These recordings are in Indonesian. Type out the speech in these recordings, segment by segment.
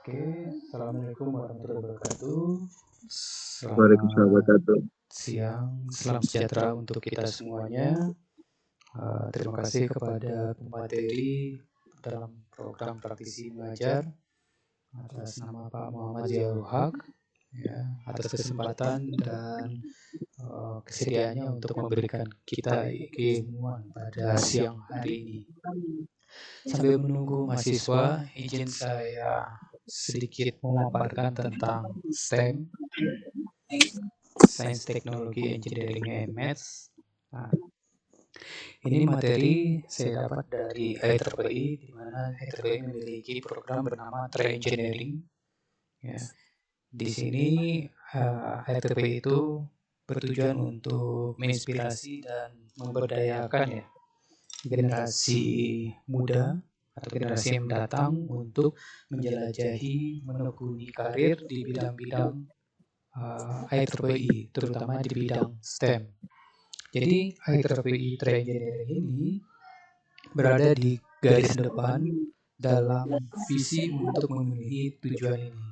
Oke, Assalamualaikum warahmatullahi wabarakatuh. Waalaikumsalam Selamat warahmatullahi siang, salam sejahtera untuk kita semuanya. Terima kasih kepada pemateri dalam program praktisi mengajar atas nama Pak Muhammad Ziaul Haq, ya, atas kesempatan dan kesediaannya untuk memberikan kita keilmuan pada siang hari ini. Sambil menunggu mahasiswa, izin saya sedikit memaparkan tentang STEM, Science, Technology, Engineering, and Maths. Nah, ini materi saya dapat dari IEEE, di mana IEEE memiliki program bernama Train Engineering. Ya, di sini IEEE itu bertujuan untuk menginspirasi dan memberdayakan ya generasi muda atau generasi yang mendatang untuk menjelajahi, menekuni karir di bidang-bidang IEEE, terutama di bidang STEM. Jadi IEEE Train Engineering ini berada di garis depan dalam visi untuk memenuhi tujuan ini,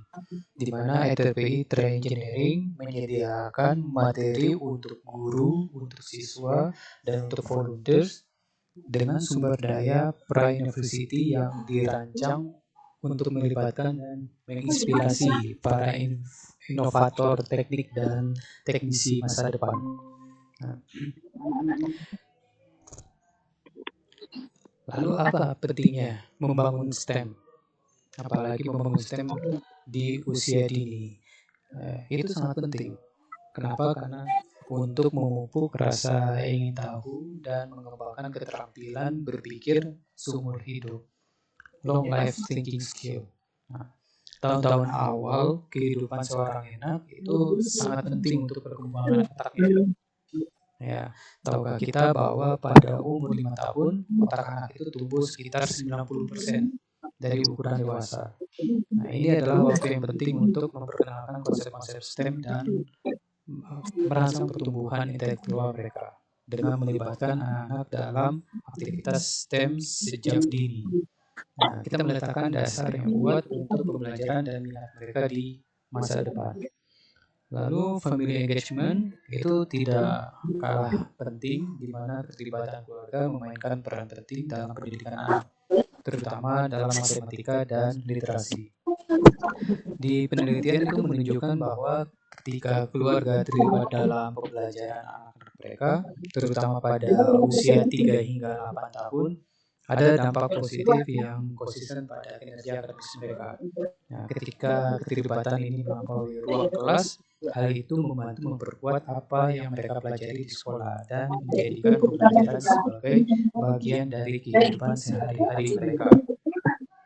di mana IEEE Train Engineering menyediakan materi untuk guru, untuk siswa, dan untuk volunteers dengan sumber daya pra-university yang dirancang untuk melibatkan dan menginspirasi para inovator teknik dan teknisi masa depan. Nah, lalu apa pentingnya membangun STEM? Apalagi membangun STEM di usia dini. Itu sangat penting. Kenapa? Karena untuk memupuk rasa ingin tahu dan mengembangkan keterampilan berpikir seumur hidup. Long life thinking skill. Nah, tahun-tahun awal kehidupan seorang anak itu sangat penting untuk perkembangan otaknya. Ya, tahukah kita bahwa pada umur 5 tahun otak anak itu tumbuh sekitar 90% dari ukuran dewasa. Nah, ini adalah waktu yang penting untuk memperkenalkan konsep-konsep STEM dan merangsang pertumbuhan intelektual mereka dengan melibatkan anak-anak dalam aktivitas STEM sejak dini. Nah, kita meletakkan dasar yang kuat untuk pembelajaran dan minat mereka di masa depan. Lalu family engagement itu tidak kalah penting, di mana keterlibatan keluarga memainkan peran penting dalam pendidikan anak, terutama dalam matematika dan literasi. Di penelitian itu menunjukkan bahwa ketika keluarga terlibat dalam pembelajaran anak-anak mereka, terutama pada usia 3 hingga 8 tahun, ada dampak positif yang konsisten pada kinerja akademis mereka. Nah, ketika keterlibatan ini melampaui ruang kelas, hal itu membantu memperkuat apa yang mereka pelajari di sekolah dan menjadikan pembelajaran sebagai bagian dari kehidupan sehari-hari mereka.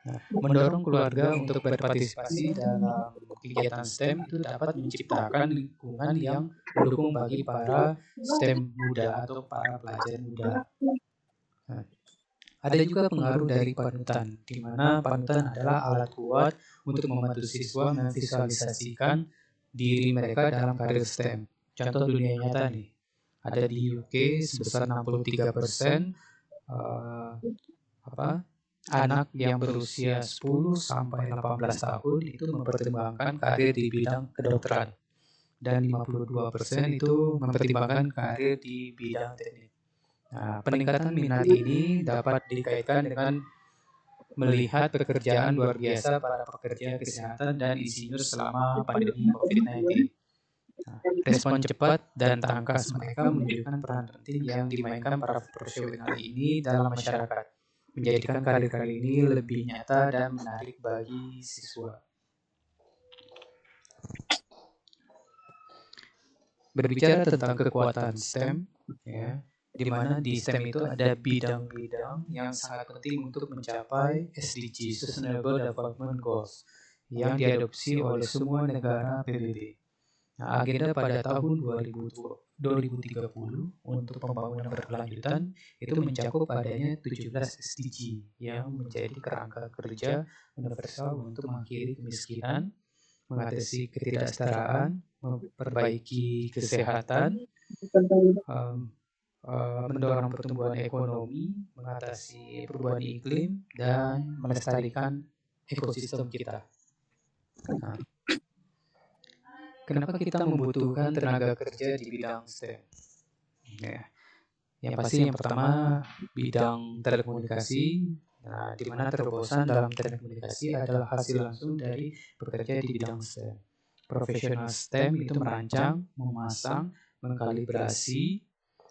Nah, mendorong keluarga untuk berpartisipasi dalam kegiatan STEM itu dapat menciptakan lingkungan yang mendukung bagi para STEM muda atau para pelajar muda. Nah, ada juga pengaruh dari panutan, di mana panutan adalah alat kuat untuk membantu siswa memvisualisasikan diri mereka dalam karir STEM. Contoh dunia nyata nih, ada di UK sebesar 63% anak yang berusia 10 sampai 18 tahun itu mempertimbangkan karir di bidang kedokteran dan 52% itu mempertimbangkan karir di bidang teknik. Nah, peningkatan minat ini dapat dikaitkan dengan melihat pekerjaan luar biasa para pekerja kesehatan dan insinyur selama pandemi COVID-19. Nah, respon cepat dan tangkas mereka menunjukkan peran penting yang dimainkan para profesional ini dalam masyarakat, menjadikan karir-karir ini lebih nyata dan menarik bagi siswa. Berbicara tentang kekuatan STEM, ya, di mana di STEM itu ada bidang-bidang yang sangat penting untuk mencapai SDG (Sustainable Development Goals) yang diadopsi oleh semua negara PBB. Nah, agenda pada tahun 2030 untuk pembangunan berkelanjutan itu mencakup adanya 17 SDG yang menjadi kerangka kerja universal untuk mengakhiri kemiskinan, mengatasi ketidaksetaraan, memperbaiki kesehatan, mendorong pertumbuhan ekonomi, mengatasi perubahan iklim, dan melestarikan ekosistem kita. Nah, kenapa kita membutuhkan tenaga kerja di bidang STEM? Ya, yang pasti yang pertama bidang telekomunikasi. Nah, di mana terobosan dalam telekomunikasi adalah hasil langsung dari bekerja di bidang STEM. Profesional STEM itu merancang, memasang, mengkalibrasi,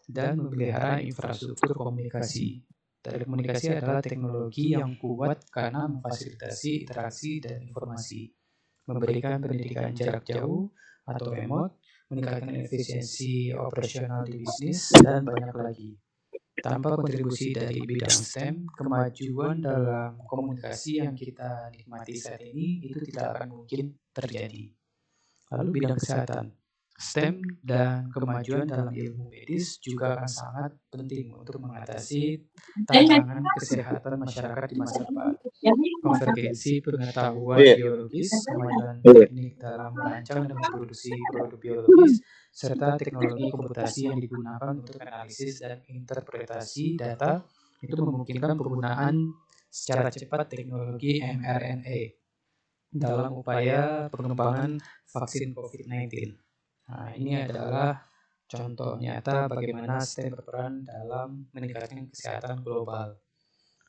dan memelihara infrastruktur komunikasi. Telekomunikasi adalah teknologi yang kuat karena memfasilitasi interaksi dan informasi, memberikan pendidikan jarak jauh atau remote, meningkatkan efisiensi operasional di bisnis, dan banyak lagi. Tanpa kontribusi dari bidang STEM, kemajuan dalam komunikasi yang kita nikmati saat ini itu tidak akan mungkin terjadi. Lalu bidang kesehatan, STEM dan kemajuan dalam ilmu medis juga akan sangat penting untuk mengatasi tantangan kesehatan masyarakat di masa depan. Konvergensi pengetahuan biologis, kemajuan teknik dalam merancang dan memproduksi produk biologis, serta teknologi komputasi yang digunakan untuk analisis dan interpretasi data itu memungkinkan penggunaan secara cepat teknologi mRNA dalam upaya pengembangan vaksin COVID-19. Nah, ini adalah contoh nyata bagaimana STEM berperan dalam meningkatkan kesehatan global.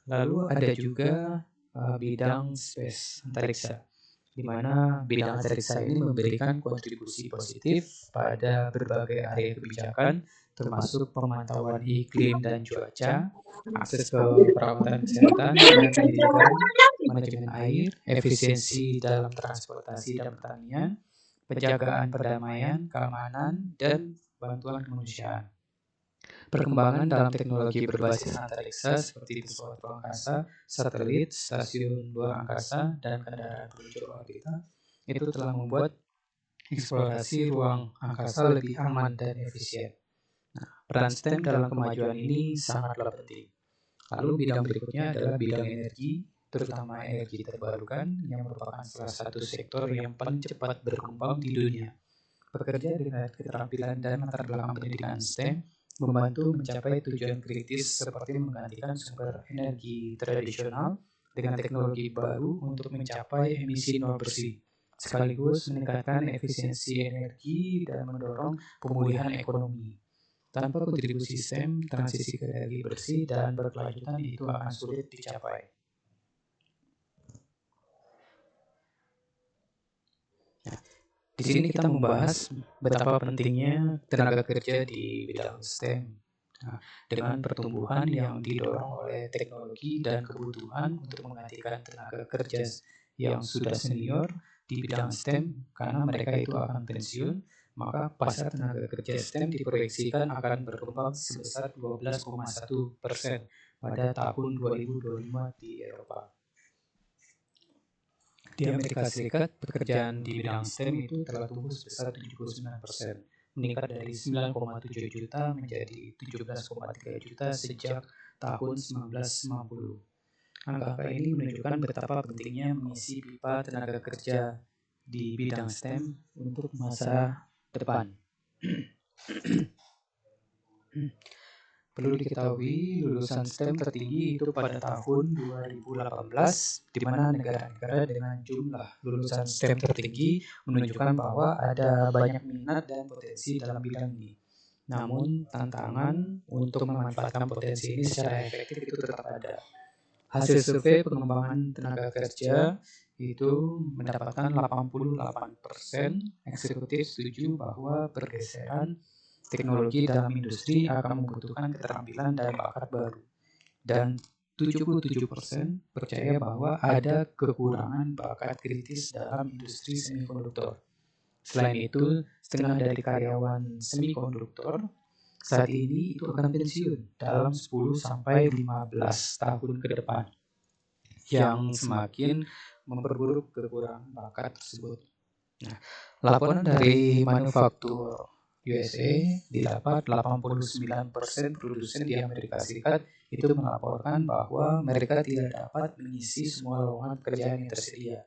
Lalu ada juga bidang space antariksa, di mana bidang antariksa ini memberikan kontribusi positif pada berbagai area kebijakan, termasuk pemantauan iklim dan cuaca, akses ke perawatan kesehatan dan pendidikan, manajemen air, efisiensi dalam transportasi dan pertanian, penjagaan perdamaian, keamanan, dan bantuan kemanusiaan. Perkembangan dalam teknologi berbasis antariksa seperti pesawat luar angkasa, satelit, stasiun luar angkasa, dan kendaraan peluncur orbita itu telah membuat eksplorasi ruang angkasa lebih aman dan efisien. Nah, peran STEM dalam kemajuan ini sangatlah penting. Lalu bidang berikutnya adalah bidang energi, terutama energi terbarukan yang merupakan salah satu sektor yang paling cepat berkembang di dunia. Bekerja dengan keterampilan dan latar belakang pendidikan STEM membantu mencapai tujuan kritis seperti menggantikan sumber energi tradisional dengan teknologi baru untuk mencapai emisi nol bersih, sekaligus meningkatkan efisiensi energi dan mendorong pemulihan ekonomi. Tanpa kontribusi STEM, transisi ke energi bersih dan berkelanjutan itu akan sulit dicapai. Di sini kita membahas betapa pentingnya tenaga kerja di bidang STEM. Nah, dengan pertumbuhan yang didorong oleh teknologi dan kebutuhan untuk menggantikan tenaga kerja yang sudah senior di bidang STEM karena mereka itu akan pensiun, maka pasar tenaga kerja STEM diproyeksikan akan berkembang sebesar 12,1% pada tahun 2025 di Eropa. Di Amerika Serikat, pekerjaan di bidang STEM itu telah tumbuh sebesar 79%, meningkat dari 9,7 juta menjadi 17,3 juta sejak tahun 1950. Angka ini menunjukkan betapa pentingnya mengisi pipa tenaga kerja di bidang STEM untuk masa depan. Perlu diketahui, lulusan STEM tertinggi itu pada tahun 2018, di mana negara-negara dengan jumlah lulusan STEM tertinggi menunjukkan bahwa ada banyak minat dan potensi dalam bidang ini. Namun, tantangan untuk memanfaatkan potensi ini secara efektif itu tetap ada. Hasil survei pengembangan tenaga kerja itu mendapatkan 88% eksekutif setuju bahwa pergeseran teknologi dalam industri akan membutuhkan keterampilan dan bakat baru. Dan 77% percaya bahwa ada kekurangan bakat kritis dalam industri semikonduktor. Selain itu, setengah dari karyawan semikonduktor saat ini itu akan pensiun dalam 10 sampai 15 tahun ke depan, yang semakin memperburuk kekurangan bakat tersebut. Nah, laporan dari manufaktur USA didapat 89% produsen di Amerika Serikat itu melaporkan bahwa mereka tidak dapat mengisi semua lowongan pekerjaan yang tersedia.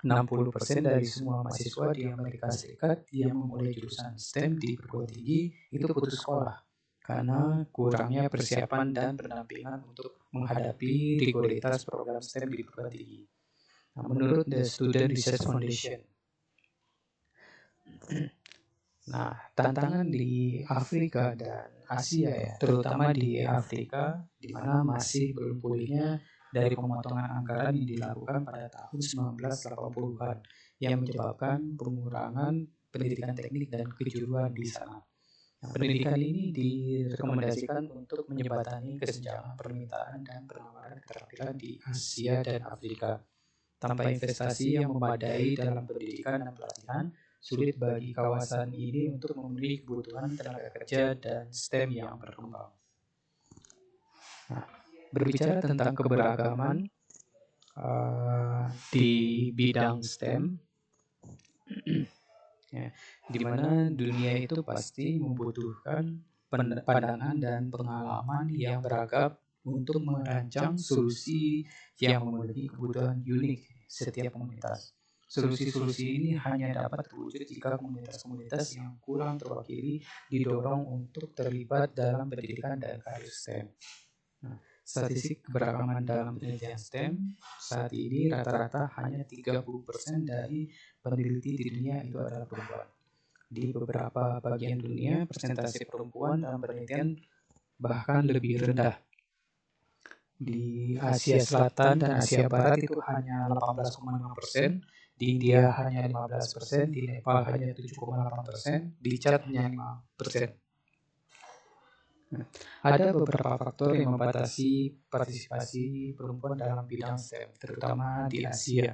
60% dari semua mahasiswa di Amerika Serikat yang memulai jurusan STEM di perguruan tinggi itu putus sekolah karena kurangnya persiapan dan pendampingan untuk menghadapi rigoritas program STEM di perguruan tinggi. Nah, menurut The Student Research Foundation, nah, tantangan di Afrika dan Asia ya, terutama di Afrika, di mana masih belum pulihnya dari pemotongan anggaran yang dilakukan pada tahun 1980-an yang menyebabkan pengurangan pendidikan teknik dan kejuruan di sana. Nah, pendidikan ini direkomendasikan untuk menjembatani kesenjangan permintaan dan penawaran keterampilan di Asia dan Afrika. Tanpa investasi yang memadai dalam pendidikan dan pelatihan, sulit bagi kawasan ini untuk memenuhi kebutuhan tenaga kerja dan STEM yang berkembang. Nah, berbicara tentang keberagaman di bidang STEM, ya, di mana dunia itu pasti membutuhkan pandangan dan pengalaman yang beragam untuk merancang solusi yang memenuhi kebutuhan unik setiap komunitas. Solusi-solusi ini hanya dapat terwujud jika komunitas-komunitas yang kurang terwakili didorong untuk terlibat dalam pendidikan dan karir STEM. Nah, statistik keberagaman dalam penelitian STEM saat ini rata-rata hanya 30% dari peneliti di dunia itu adalah perempuan. Di beberapa bagian dunia, persentase perempuan dalam penelitian bahkan lebih rendah. Di Asia Selatan dan Asia Barat itu hanya 18,5%, di India hanya 15%, di Nepal hanya 7,8%, di Chad hanya 5%. Ada beberapa faktor yang membatasi partisipasi perempuan dalam bidang STEM, terutama di Asia.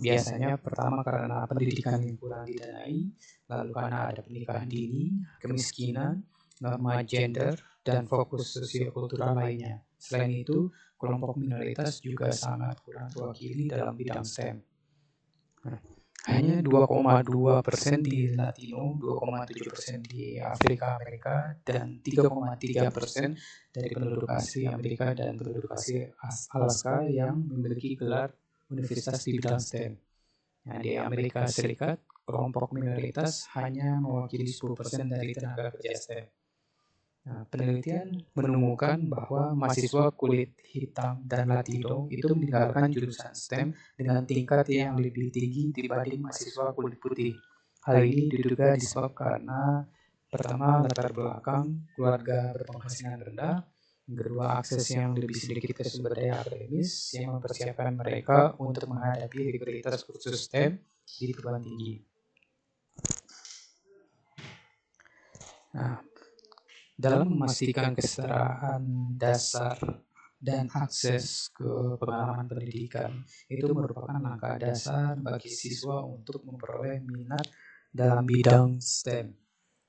Biasanya pertama karena pendidikan yang kurang didanai, lalu karena ada pernikahan dini, kemiskinan, norma gender, dan fokus sosiokultural lainnya. Selain itu, kelompok minoritas juga sangat kurang terwakili dalam bidang STEM. Hanya 2,2% di Latino, 2,7% di Afrika Amerika, dan 3,3% dari penduduk asli Amerika dan penduduk asli Alaska yang memiliki gelar universitas di bidang STEM. Nah, di Amerika Serikat, kelompok minoritas hanya mewakili 10% dari tenaga kerja STEM. Nah, penelitian menemukan bahwa mahasiswa kulit hitam dan Latino itu meninggalkan jurusan STEM dengan tingkat yang lebih tinggi dibanding mahasiswa kulit putih. Hal ini diduga disebabkan karena pertama latar belakang keluarga berpenghasilan rendah, kedua akses yang lebih sedikit ke sumber daya akademis yang mempersiapkan mereka untuk menghadapi rigoritas kursus STEM di perguruan tinggi. Nah, dalam memastikan kesetaraan dasar dan akses ke pengalaman pendidikan itu merupakan langkah dasar bagi siswa untuk memperoleh minat dalam bidang STEM.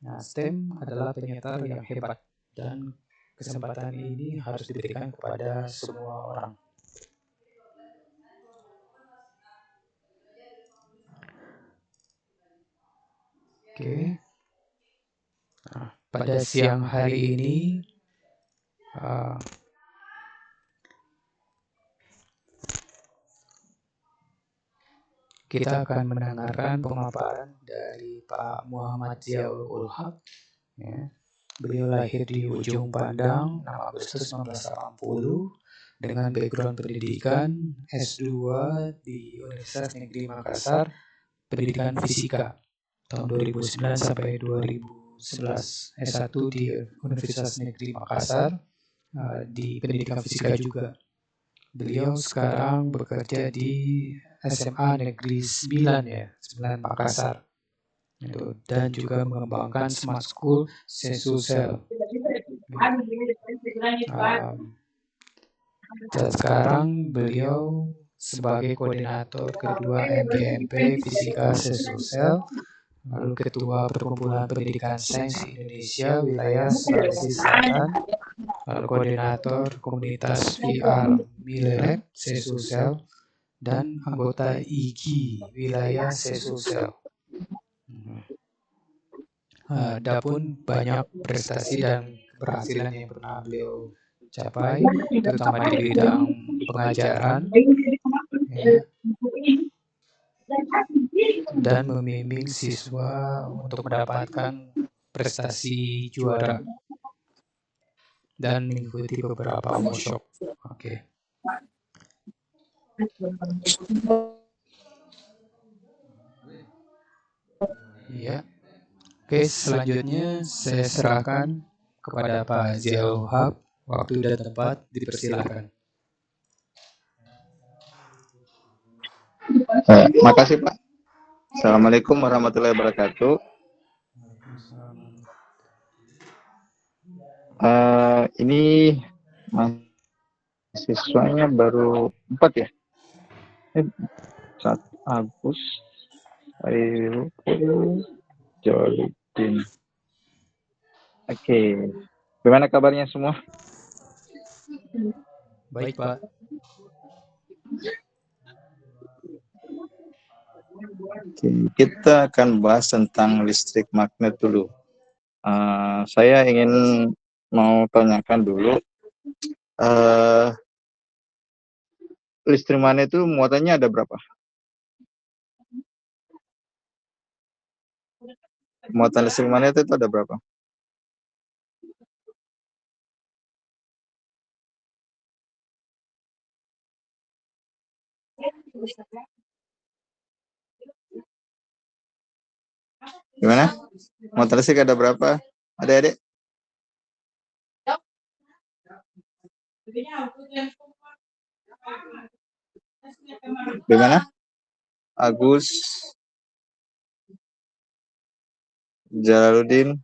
Nah, STEM adalah penyetar yang hebat dan kesempatan ini harus diberikan kepada semua orang. Oke. Nah, pada siang hari ini kita akan mendengarkan pemaparan dari Pak Muhammad Ziaul Ul-Haq. Ya. Beliau lahir di Ujung Pandang 6 Agustus 1980 dengan background pendidikan S2 di Universitas Negeri Makassar, pendidikan fisika tahun 2009 sampai 2011, S1 di Universitas Negeri Makassar di pendidikan fisika juga. Beliau sekarang bekerja di SMA Negeri 9 ya, 9 Makassar. Dan juga mengembangkan Smart School Sesusel. Dan sekarang beliau sebagai koordinator kedua MGMP Fisika Sesusel, lalu ketua Perkumpulan Pendidikan Sains Indonesia wilayah Sulawesi Selatan, lalu koordinator komunitas VR Mileret Sesusel, dan anggota IGI wilayah Sesusel. Adapun banyak prestasi dan keberhasilan yang pernah beliau capai, terutama di bidang pengajaran, ya, dan membimbing siswa untuk mendapatkan prestasi juara dan mengikuti beberapa workshop. Oke. Iya. Oke, selanjutnya saya serahkan kepada Pak Ziaul Haq. Waktu dan tempat dipersilahkan. Makasih Pak. Assalamualaikum warahmatullahi wabarakatuh. Ini mahasiswanya baru 4 ya? 1 Agus, Airul, Jolidin. Oke, gimana kabarnya semua? Baik, Pak. Oke, kita akan bahas tentang listrik magnet dulu. Saya ingin mau tanyakan dulu, listrik magnet itu muatannya ada berapa? Muatan listrik magnet itu ada berapa? Gimana? Muatan listrik ada berapa? Adik-adik? Gimana? Agus, Jalaluddin,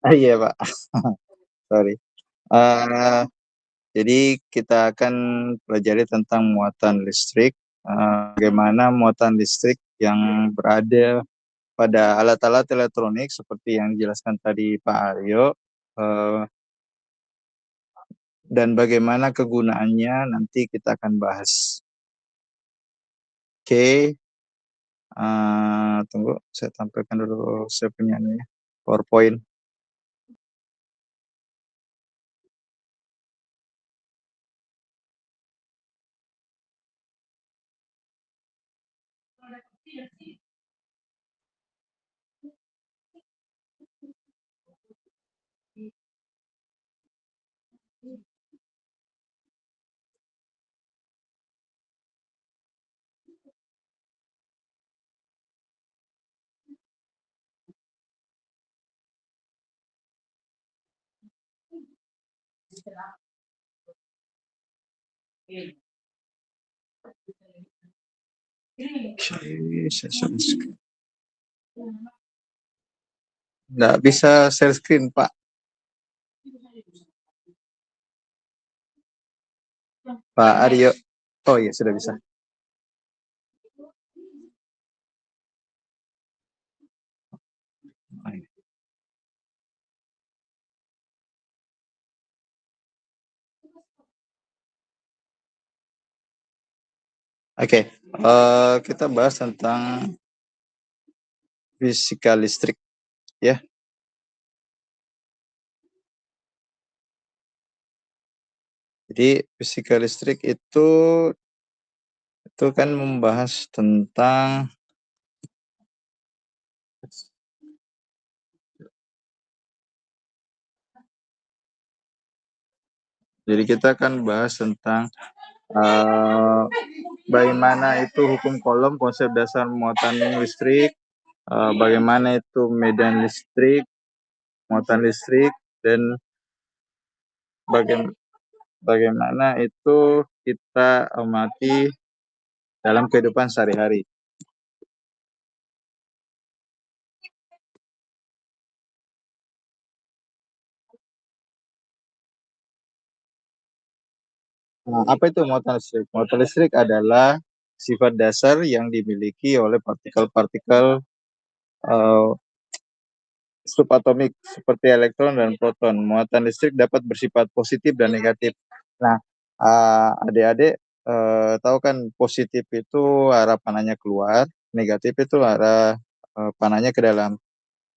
iya Pak, sorry. Jadi kita akan pelajari tentang muatan listrik, bagaimana muatan listrik yang berada pada alat-alat elektronik seperti yang dijelaskan tadi Pak Aryo, dan bagaimana kegunaannya nanti kita akan bahas. Oke, tunggu saya tampilkan dulu saya punya PowerPoint. Nggak bisa share screen Pak. Pak Aryo. Oh iya sudah bisa. Oke, kita bahas tentang fisika listrik ya. Jadi fisika listrik itu kan membahas tentang jadi kita akan bahas tentang bagaimana itu hukum Coulomb, konsep dasar muatan listrik, bagaimana itu medan listrik, muatan listrik, dan bagaimana itu kita amati dalam kehidupan sehari-hari. Nah, apa itu muatan listrik? Muatan listrik adalah sifat dasar yang dimiliki oleh partikel-partikel subatomik seperti elektron dan proton. Muatan listrik dapat bersifat positif dan negatif. Nah, adik-adik tahu kan positif itu arah panahnya keluar, negatif itu arah panahnya ke dalam.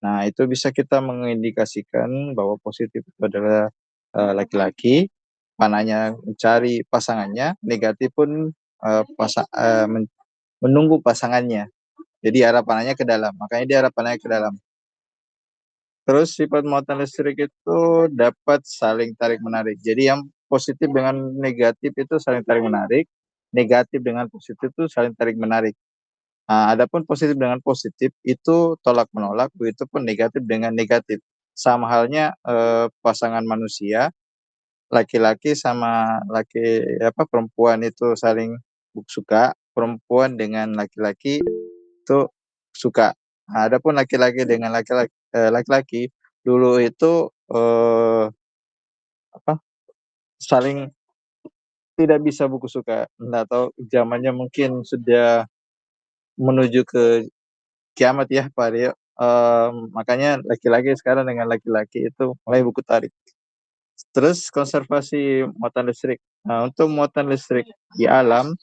Nah, itu bisa kita mengindikasikan bahwa positif itu adalah laki-laki, panahnya mencari pasangannya, negatif pun menunggu pasangannya. Jadi arah panahnya ke dalam, makanya dia arah panahnya ke dalam. Terus sifat muatan listrik itu dapat saling tarik-menarik. Jadi yang positif dengan negatif itu saling tarik-menarik, negatif dengan positif itu saling tarik-menarik. Nah, adapun positif dengan positif itu tolak-menolak, begitu pun negatif dengan negatif. Sama halnya pasangan manusia, laki-laki sama perempuan itu saling suka, perempuan dengan laki-laki itu suka. Nah, adapun laki-laki dengan laki-laki dulu itu saling tidak bisa buku suka. Nggak tahu zamannya mungkin sudah menuju ke kiamat ya Pak Rio. Makanya laki-laki sekarang dengan laki-laki itu mulai buku tarik. Terus konservasi muatan listrik. Nah, untuk muatan listrik di alam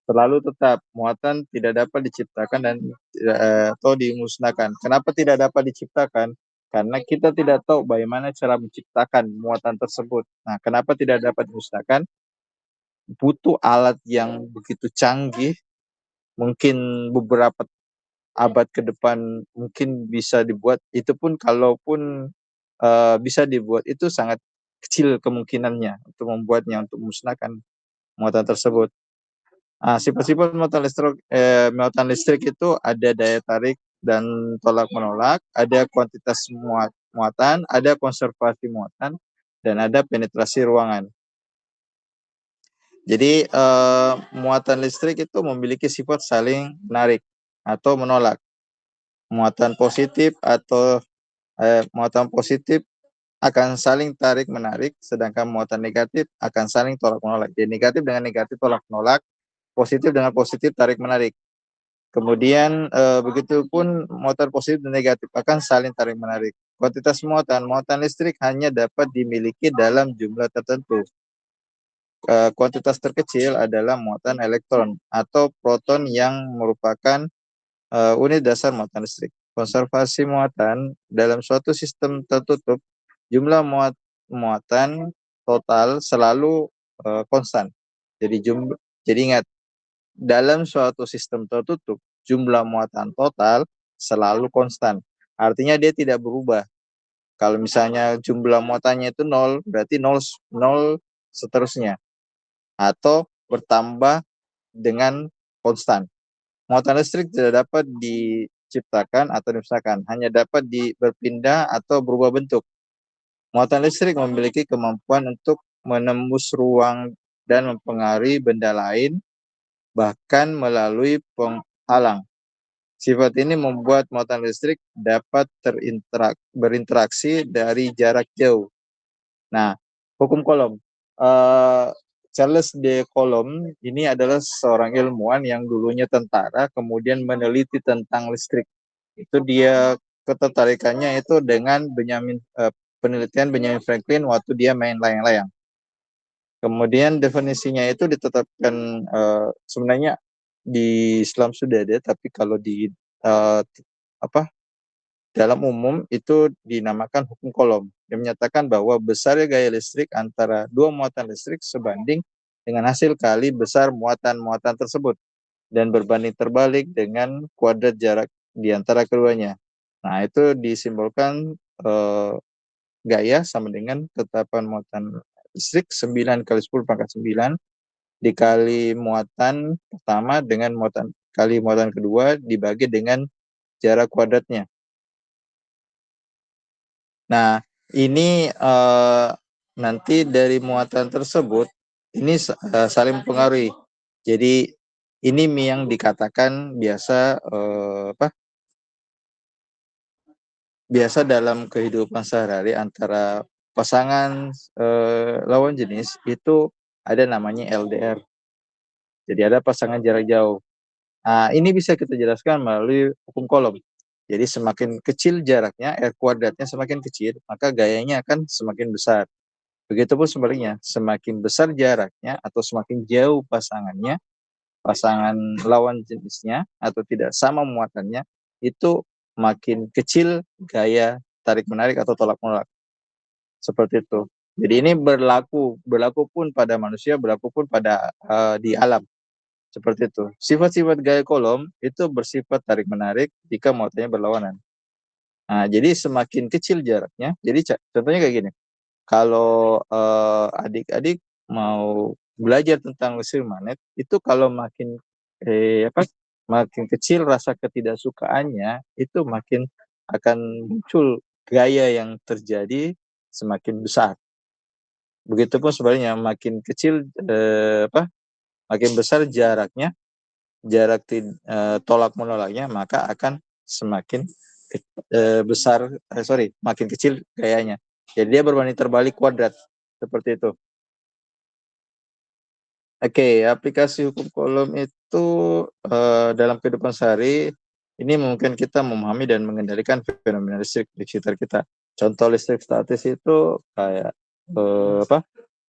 selalu tetap, muatan tidak dapat diciptakan dan atau dimusnahkan. Kenapa tidak dapat diciptakan? Karena kita tidak tahu bagaimana cara menciptakan muatan tersebut. Nah, kenapa tidak dapat dimusnahkan? Butuh alat yang begitu canggih, mungkin beberapa abad ke depan mungkin bisa dibuat. Itu pun kalaupun bisa dibuat, itu sangat kecil kemungkinannya untuk membuatnya, untuk memusnahkan muatan tersebut. Sifat-sifat muatan listrik itu ada daya tarik dan tolak menolak, ada kuantitas muatan, ada konservasi muatan, dan ada penetrasi ruangan. Jadi muatan listrik itu memiliki sifat saling menarik atau menolak. Muatan positif akan saling tarik menarik, sedangkan muatan negatif akan saling tolak menolak. Jadi negatif dengan negatif tolak menolak, positif dengan positif tarik menarik. Kemudian begitupun muatan positif dan negatif akan saling tarik menarik. Kuantitas muatan listrik hanya dapat dimiliki dalam jumlah tertentu. Kuantitas terkecil adalah muatan elektron atau proton yang merupakan unit dasar muatan listrik. Konservasi muatan dalam suatu sistem tertutup, jumlah muatan total selalu konstan. Jadi ingat, dalam suatu sistem tertutup, jumlah muatan total selalu konstan. Artinya dia tidak berubah. Kalau misalnya jumlah muatannya itu 0, berarti 0 seterusnya. Atau bertambah dengan konstan. Muatan listrik tidak dapat diciptakan atau dimusnahkan, hanya dapat berpindah atau berubah bentuk. Muatan listrik memiliki kemampuan untuk menembus ruang dan mempengaruhi benda lain, bahkan melalui penghalang. Sifat ini membuat muatan listrik dapat berinteraksi dari jarak jauh. Nah, hukum Coulomb. Charles de Coulomb ini adalah seorang ilmuwan yang dulunya tentara, kemudian meneliti tentang listrik. Itu dia ketertarikannya itu dengan penelitian Benjamin Franklin waktu dia main layang-layang. Kemudian definisinya itu ditetapkan sebenarnya di Islam sudah ada, tapi kalau di dalam umum itu dinamakan hukum Coulomb, yang menyatakan bahwa besarnya gaya listrik antara dua muatan listrik sebanding dengan hasil kali besar muatan-muatan tersebut dan berbanding terbalik dengan kuadrat jarak di antara keduanya. Nah, itu disimbolkan gaya sama dengan ketetapan muatan listrik 9 kali 10 pangkat 9 dikali muatan pertama dengan kali muatan kedua dibagi dengan jarak kuadratnya. Nah, ini nanti dari muatan tersebut ini saling mempengaruhi. Jadi ini yang dikatakan biasa dalam kehidupan sehari-hari antara pasangan lawan jenis itu ada namanya LDR. Jadi ada pasangan jarak jauh. Nah, ini bisa kita jelaskan melalui hukum Coulomb. Jadi semakin kecil jaraknya, R kuadratnya semakin kecil, maka gayanya akan semakin besar. Begitupun sebaliknya, semakin besar jaraknya atau semakin jauh pasangannya, pasangan lawan jenisnya atau tidak sama muatannya, itu makin kecil gaya tarik menarik atau tolak menolak. Seperti itu. Jadi ini berlaku pun pada manusia, berlaku pun pada di alam. Seperti itu. Sifat-sifat gaya kolom itu bersifat tarik menarik jika muatannya berlawanan. Nah, jadi semakin kecil jaraknya, jadi contohnya kayak gini. Kalau adik-adik mau belajar tentang listrik magnet, itu kalau makin kecil rasa ketidaksukaannya, itu makin akan muncul gaya yang terjadi semakin besar. Begitupun sebaliknya, makin kecil makin besar jaraknya, tolak menolaknya, maka akan semakin makin kecil gayanya. Jadi dia berbanding terbalik kuadrat, seperti itu. Oke, aplikasi hukum kolom itu dalam kehidupan sehari ini mungkin kita memahami dan mengendalikan fenomena listrik di sekitar kita. Contoh listrik statis itu kayak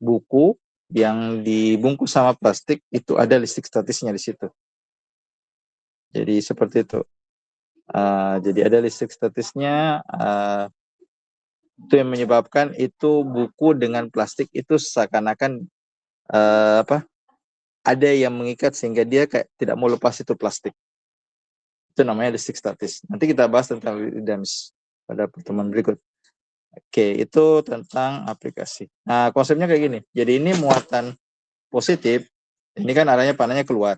buku yang dibungkus sama plastik, itu ada listrik statisnya di situ. Jadi seperti itu. Jadi ada listrik statisnya, itu yang menyebabkan itu buku dengan plastik itu seakan-akan ada yang mengikat sehingga dia kayak tidak mau lepas itu plastik. Itu namanya listrik statis. Nanti kita bahas tentang dinamis pada pertemuan berikut. Oke, itu tentang aplikasi. Nah, konsepnya kayak gini. Jadi ini muatan positif, ini kan arahnya panahnya keluar.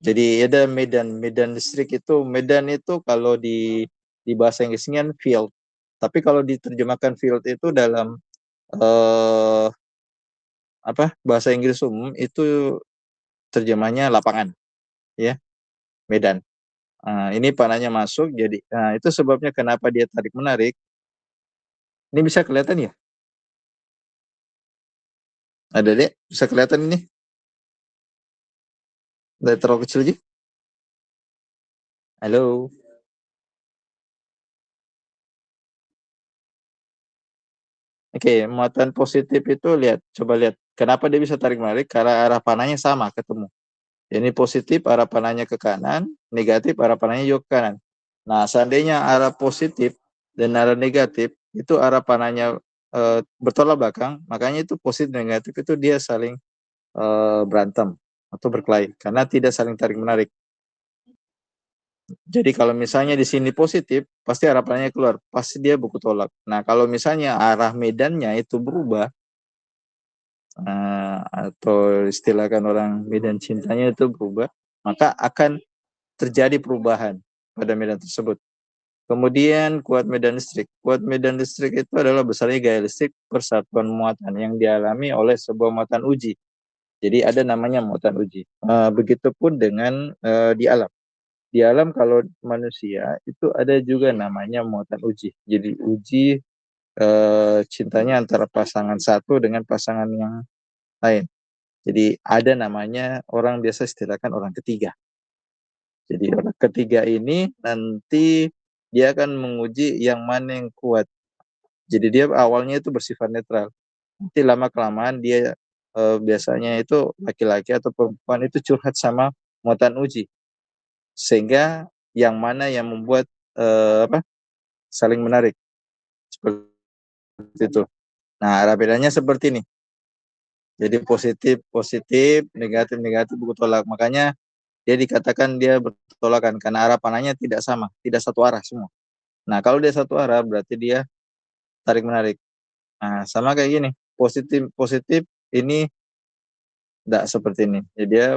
Jadi ada medan listrik itu, medan itu kalau di bahasa Inggrisnya field. Tapi kalau diterjemahkan field itu dalam bahasa Inggris umum itu terjemahnya lapangan, ya, medan. Ini panahnya masuk, jadi itu sebabnya kenapa dia tarik menarik. Ini bisa kelihatan ya? Ada dek, bisa kelihatan ini? Udah terlalu kecil aja? Halo? Oke, muatan positif itu coba lihat. Kenapa dia bisa tarik menarik? Karena arah panahnya sama, ketemu. Ini positif, arah panahnya ke kanan, negatif, arah panahnya juga ke kanan. Nah, seandainya arah positif dan arah negatif, itu arah panahnya bertolak belakang, makanya itu positif dan negatif itu dia saling berantem atau berkelahi, karena tidak saling tarik menarik. Jadi kalau misalnya di sini positif, pasti arah panahnya keluar, pasti dia buku tolak. Nah, kalau misalnya arah medannya itu berubah, atau istilahkan orang medan cintanya itu berubah, maka akan terjadi perubahan pada medan tersebut. Kemudian kuat medan listrik. Kuat medan listrik itu adalah besarnya gaya listrik persatuan muatan yang dialami oleh sebuah muatan uji. Jadi ada namanya muatan uji. Begitupun dengan di alam. Di alam kalau manusia itu ada juga namanya muatan uji. Jadi uji cintanya antara pasangan satu dengan pasangan yang lain. Jadi ada namanya, orang biasa istilahkan orang ketiga. Jadi orang ketiga ini nanti dia akan menguji yang mana yang kuat. Jadi dia awalnya itu bersifat netral. Nanti lama-kelamaan dia biasanya itu laki-laki atau perempuan itu curhat sama muatan uji. Sehingga yang mana yang membuat saling menarik. Seperti itu. Nah, arah bedanya seperti ini. Jadi positif, negatif buku tolak. Makanya dia dikatakan dia bertolakan karena arah panahnya tidak sama, tidak satu arah semua. Nah, kalau dia satu arah berarti dia tarik menarik. Nah, sama kayak gini. Positif ini tidak seperti ini. Jadi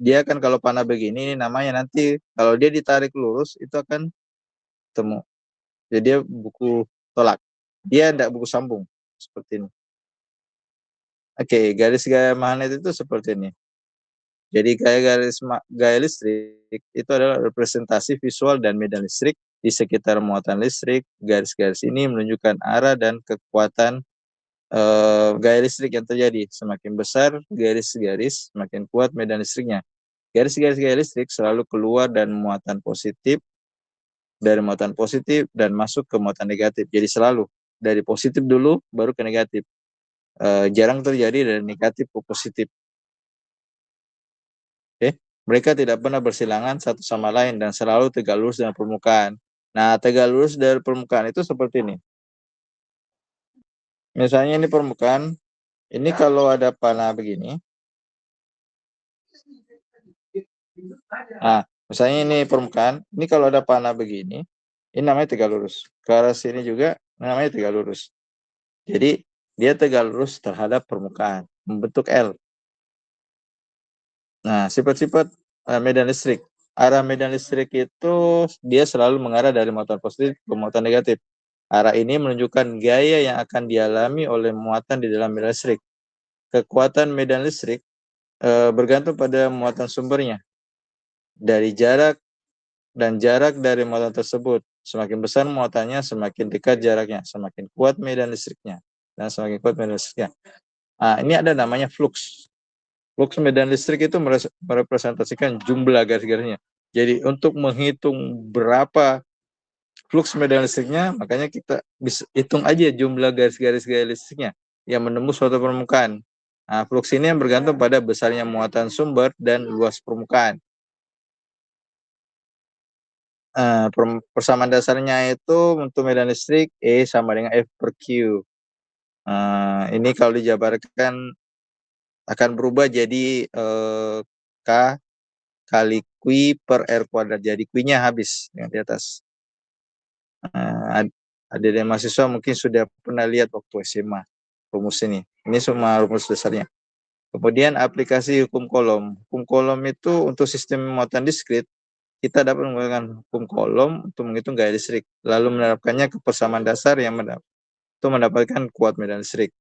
dia kan kalau panah begini namanya, nanti kalau dia ditarik lurus itu akan temu. Jadi dia buku tolak. Dia tidak buku sambung seperti ini. Oke, garis gaya magnet itu seperti ini. Jadi gaya listrik itu adalah representasi visual dan medan listrik di sekitar muatan listrik. Garis-garis ini menunjukkan arah dan kekuatan gaya listrik yang terjadi. Semakin besar garis-garis, semakin kuat medan listriknya. Garis-garis gaya listrik selalu keluar dari muatan positif dan masuk ke muatan negatif. Jadi selalu dari positif dulu baru ke negatif. Jarang terjadi dari negatif ke positif. Oke, mereka tidak pernah bersilangan satu sama lain dan selalu tegak lurus dengan permukaan. Nah, tegak lurus dari permukaan itu seperti ini. Misalnya ini permukaan, ini kalau ada panah begini. Nah, misalnya ini permukaan, ini kalau ada panah begini, ini namanya tegak lurus. Ke arah sini juga namanya tegak lurus. Jadi, dia tegak lurus terhadap permukaan, membentuk L. Nah, sifat-sifat medan listrik. Arah medan listrik itu dia selalu mengarah dari muatan positif ke muatan negatif. Arah ini menunjukkan gaya yang akan dialami oleh muatan di dalam medan listrik. Kekuatan medan listrik bergantung pada muatan sumbernya. Dari jarak dan jarak dari muatan tersebut. Semakin besar muatannya, semakin dekat jaraknya, semakin kuat medan listriknya. Dan semakin kuat medan listriknya. Nah, ini ada namanya flux. Flux medan listrik itu merepresentasikan jumlah garis-garisnya. Jadi untuk menghitung berapa flux medan listriknya, makanya kita bisa hitung aja jumlah garis-garis listriknya yang menembus suatu permukaan. Nah, flux ini yang bergantung pada besarnya muatan sumber dan luas permukaan. Persamaan dasarnya itu untuk medan listrik E sama dengan F per Q. Ini kalau dijabarkan akan berubah jadi K kali Q per R kuadrat. Jadi Q-nya habis yang di atas. Adik-adik mahasiswa mungkin sudah pernah lihat waktu SMA rumus ini. Ini semua rumus dasarnya. Kemudian aplikasi hukum kolom. Hukum kolom itu untuk sistem muatan diskrit, kita dapat menggunakan hukum kolom untuk menghitung gaya listrik. Lalu menerapkannya ke persamaan dasar yang untuk mendapatkan kuat medan listrik.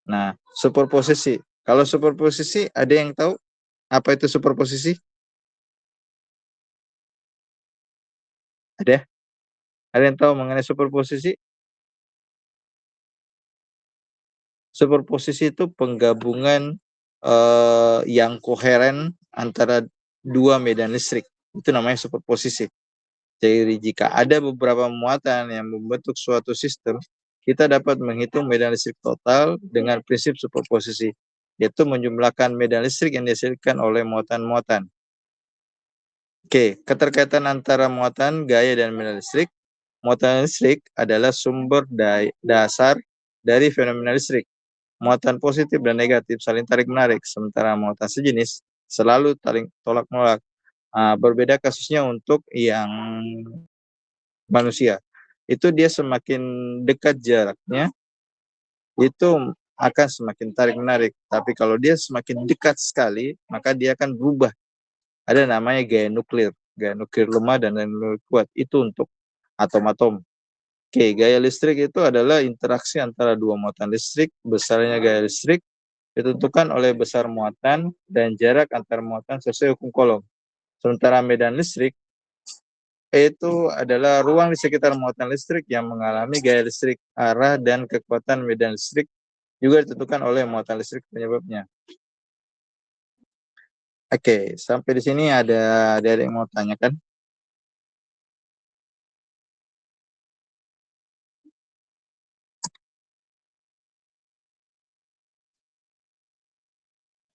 Nah, superposisi. Kalau superposisi, ada yang tahu apa itu superposisi? Ada? Ada yang tahu mengenai superposisi? Superposisi itu penggabungan yang koheren antara dua medan listrik. Itu namanya superposisi. Jadi jika ada beberapa muatan yang membentuk suatu sistem, kita dapat menghitung medan listrik total dengan prinsip superposisi, yaitu menjumlahkan medan listrik yang dihasilkan oleh muatan-muatan. Oke, keterkaitan antara muatan, gaya, dan medan listrik. Muatan listrik adalah sumber dasar dari fenomena listrik. Muatan positif dan negatif saling tarik-menarik, sementara muatan sejenis selalu saling tolak-menolak. Berbeda kasusnya untuk yang manusia. Itu dia semakin dekat jaraknya, itu akan semakin tarik-menarik. Tapi kalau dia semakin dekat sekali, maka dia akan berubah. Ada namanya gaya nuklir lemah dan gaya nuklir kuat. Itu untuk atom-atom. Oke, gaya listrik itu adalah interaksi antara dua muatan listrik. Besarnya gaya listrik ditentukan oleh besar muatan dan jarak antar muatan sesuai hukum Coulomb. Sementara medan listrik itu adalah ruang di sekitar muatan listrik yang mengalami gaya listrik, arah, dan kekuatan medan listrik juga ditentukan oleh muatan listrik penyebabnya. Oke, sampai di sini ada yang mau tanyakan?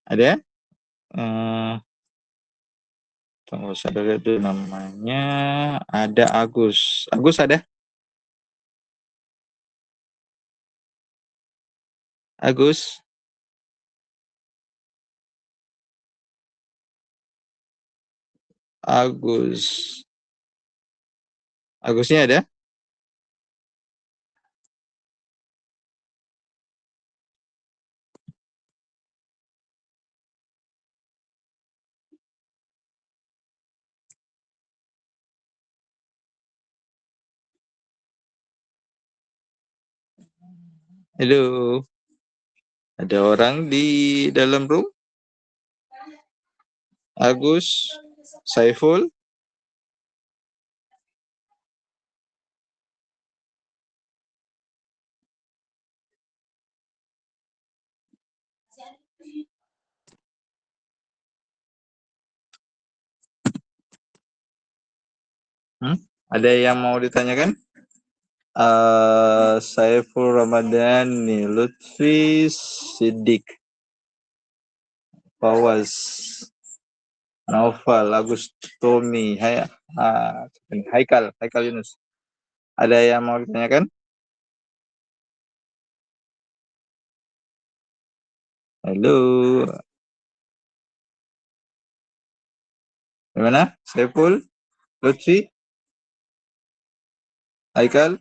Ada? Tunggu saya lihat dulu namanya. Ada Agus. Agus ada? Agus? Agus. Agusnya ada? Halo. Ada orang di dalam room? Agus? Saiful? Ada yang mau ditanyakan? Saiful Ramadhani, Lutfi Siddiq, Fawaz, Naufal, Agus Tomi, Haikal Yunus. Ada yang mau ditanyakan? Halo, gimana? Saiful, Lutfi, Haikal?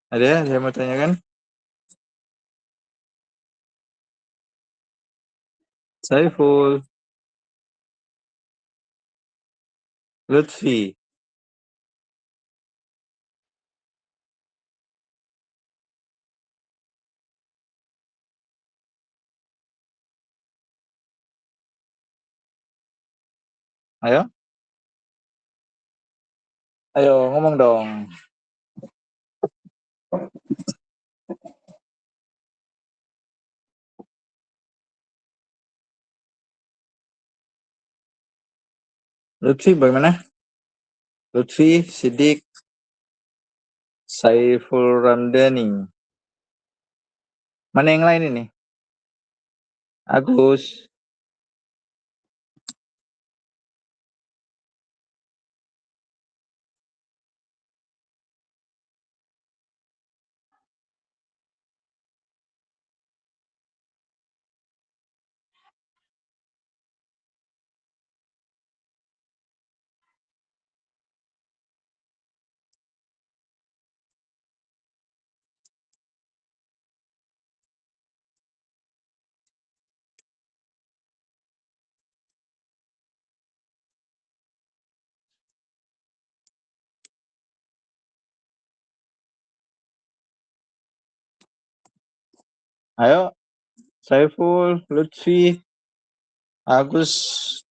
Ada yang mau tanyakan? Saiful, Lutfi. Ayo, ayo ngomong dong. Lutfi bagaimana? Lutfi Siddiq, Saiful Ramdhani. Mana yang lain ini? Agus. Ayo, Saiful, Lutfi, Agus,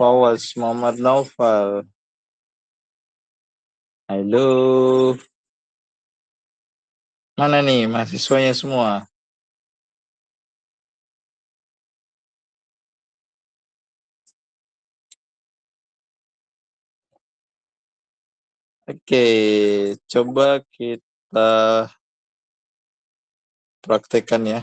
Fawaz, Muhammad Naufal. Halo. Mana nih mahasiswanya semua? Oke, coba kita praktekkan ya.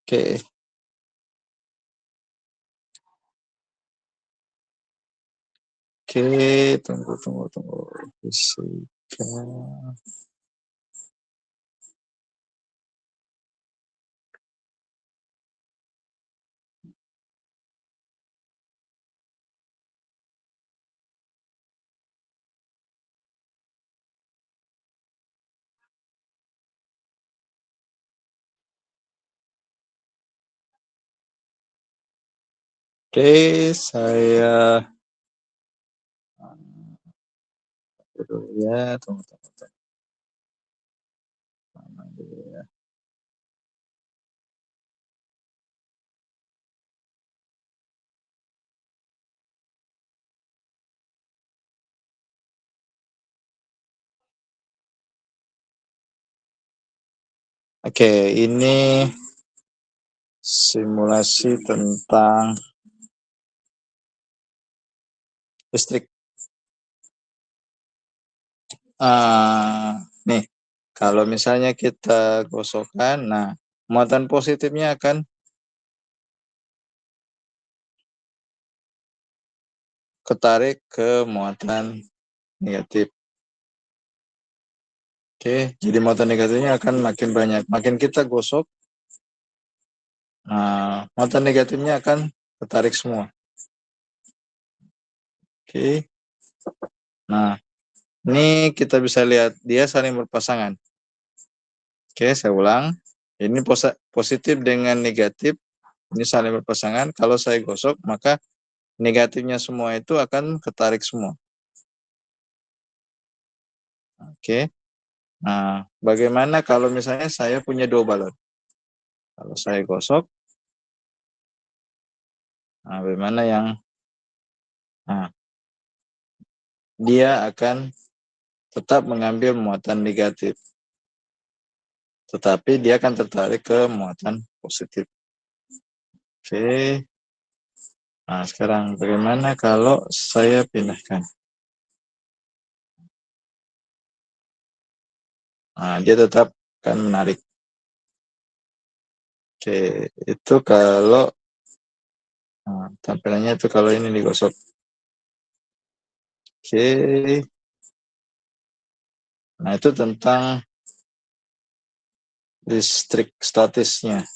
Oke. Oke, tunggu. Fisika. Oke, saya dulu ya, tunggu. Mana dulu ya. Oke, ini simulasi tentang listrik. Nih, kalau misalnya kita gosokkan, nah muatan positifnya akan ketarik ke muatan negatif. Oke, jadi muatan negatifnya akan makin banyak. Makin kita gosok, nah, muatan negatifnya akan ketarik semua. Oke. Nah, ini kita bisa lihat dia saling berpasangan. Oke, saya ulang Ini positif dengan negatif, ini saling berpasangan. Kalau saya gosok, maka negatifnya semua itu akan ketarik semua. Oke. Nah, bagaimana kalau misalnya saya punya 2 balon? Kalau saya gosok, nah bagaimana yang nah, dia akan tetap mengambil muatan negatif, tetapi dia akan tertarik ke muatan positif. Oke. Nah, sekarang bagaimana kalau saya pindahkan? Nah, dia tetap akan menarik. Oke, itu kalau tampilannya itu kalau ini digosok. Oke. Nah, itu tentang listrik statisnya.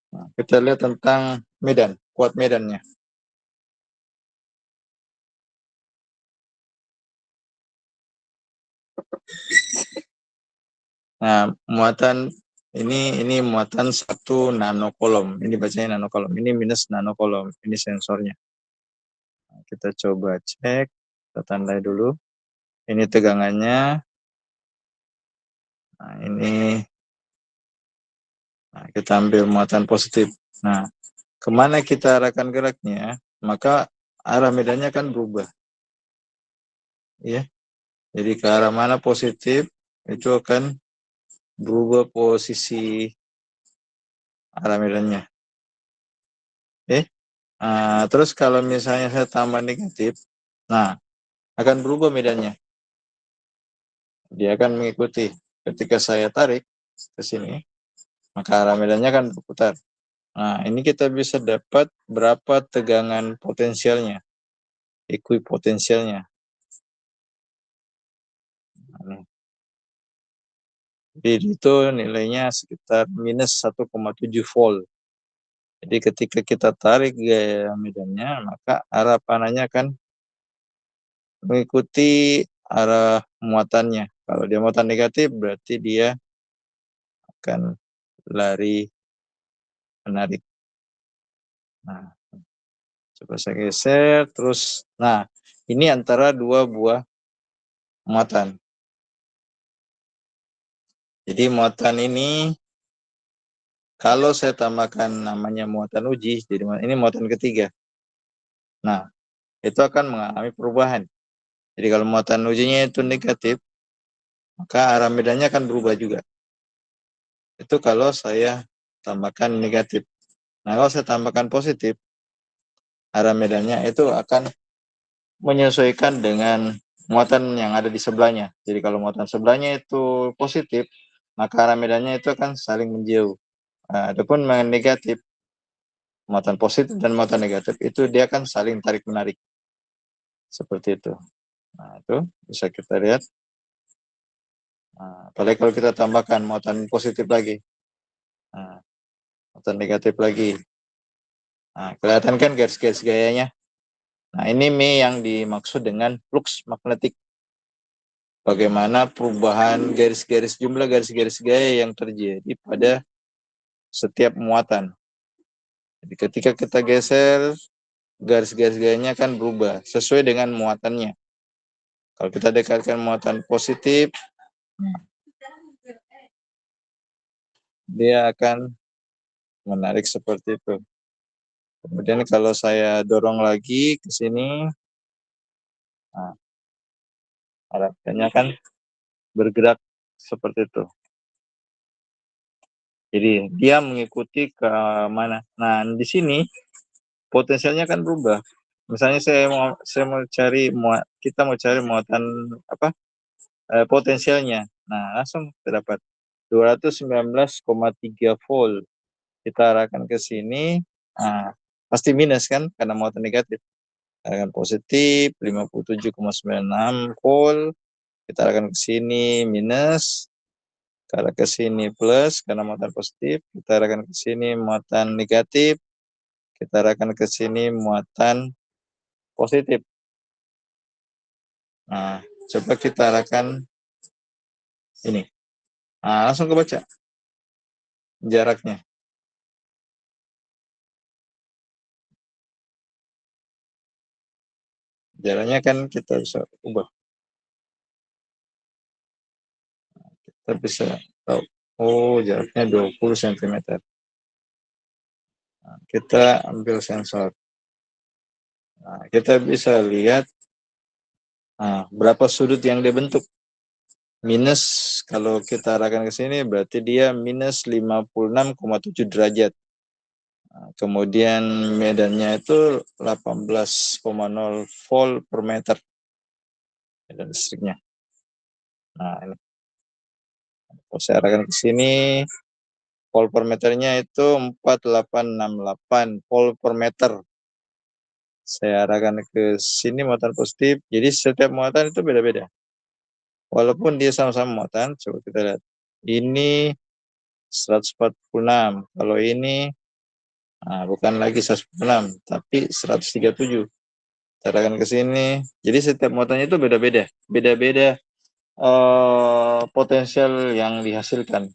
Nah, kita lihat tentang medan, kuat medannya. Nah, muatan ini muatan 1 nanokolom. Ini bacanya nanokolom. Ini minus nanokolom. Ini sensornya. Nah, kita coba cek. Kita tandai dulu. Ini tegangannya. Nah, ini. Nah, kita ambil muatan positif. Nah, kemana kita arahkan geraknya, maka arah medannya akan berubah. Ya. Jadi ke arah mana positif, itu akan berubah posisi arah medannya. Terus kalau misalnya saya tambah negatif, nah akan berubah medannya. Dia akan mengikuti. Ketika saya tarik ke sini, maka arah medannya akan berputar. Nah, ini kita bisa dapat berapa tegangan potensialnya, ekuipotensialnya. Nah, jadi itu nilainya sekitar minus 1,7 volt. Jadi ketika kita tarik gaya medannya, maka arah panahnya akan mengikuti arah muatannya. Kalau dia muatan negatif, berarti dia akan lari menarik. Nah, coba saya geser, terus, nah, ini antara 2 buah muatan. Jadi muatan ini, kalau saya tambahkan namanya muatan uji, jadi ini muatan ketiga. Nah, itu akan mengalami perubahan. Jadi kalau muatan ujinya itu negatif, maka arah medannya akan berubah juga. Itu kalau saya tambahkan negatif. Nah, kalau saya tambahkan positif, arah medannya itu akan menyesuaikan dengan muatan yang ada di sebelahnya. Jadi kalau muatan sebelahnya itu positif, maka arah medannya itu akan saling menjauh. Nah, adapun yang negatif, muatan positif dan muatan negatif itu dia akan saling tarik-menarik. Seperti itu. Nah, itu bisa kita lihat. Nah, apalagi kalau kita tambahkan muatan positif lagi. Nah, muatan negatif lagi. Nah, kelihatan kan garis-garis gayanya? Nah, ini yang dimaksud dengan flux magnetik. Bagaimana perubahan jumlah garis-garis gaya yang terjadi pada setiap muatan. Jadi ketika kita geser, garis-garis gayanya akan berubah sesuai dengan muatannya. Kalau kita dekatkan muatan positif, dia akan menarik seperti itu. Kemudian kalau saya dorong lagi ke sini, nah, arahnya kan bergerak seperti itu. Jadi dia mengikuti ke mana. Nah, di sini potensialnya kan berubah. Misalnya saya mau cari kita mau cari muatan apa? Potensialnya. Nah, langsung terdapat 219,3 volt. Kita arahkan ke sini, nah, pasti minus kan karena muatan negatif. Arahkan positif 57,96 volt. Kita arahkan ke sini minus. Kalau ke sini plus karena muatan positif, kita arahkan ke sini muatan negatif, kita arahkan ke sini muatan positif. Nah, coba kita arahkan ini. Nah, langsung kebaca jaraknya. Jaraknya kan kita bisa ubah. Kita bisa tahu, oh jaraknya 20 cm. Nah, kita ambil sensor. Nah, kita bisa lihat berapa sudut yang dia bentuk. Minus, kalau kita arahkan ke sini berarti dia minus 56,7 derajat. Nah, kemudian medannya itu 18,0 volt per meter. Medan listriknya. Nah, ini. Kalau saya arahkan ke sini, volt per meternya itu 4868 volt per meter. Saya arahkan ke sini muatan positif. Jadi setiap muatan itu beda-beda. Walaupun dia sama-sama muatan, coba kita lihat. Ini 146. Kalau ini bukan lagi 146, tapi 137. Kita arahkan ke sini. Jadi setiap muatannya itu beda-beda. Beda-beda potensial yang dihasilkan.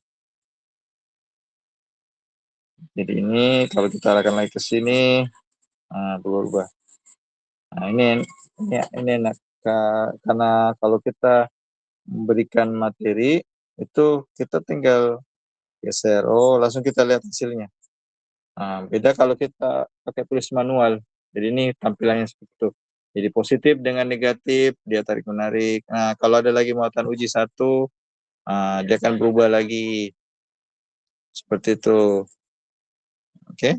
Jadi ini kalau kita arahkan lagi ke sini, berubah. Nah, ini enak karena kalau kita memberikan materi itu kita tinggal geser, langsung kita lihat hasilnya. Nah, beda kalau kita pakai tulis manual. Jadi ini tampilannya seperti itu. Jadi positif dengan negatif, dia tarik menarik. Nah, kalau ada lagi muatan uji satu, dia akan berubah lagi seperti itu. Oke.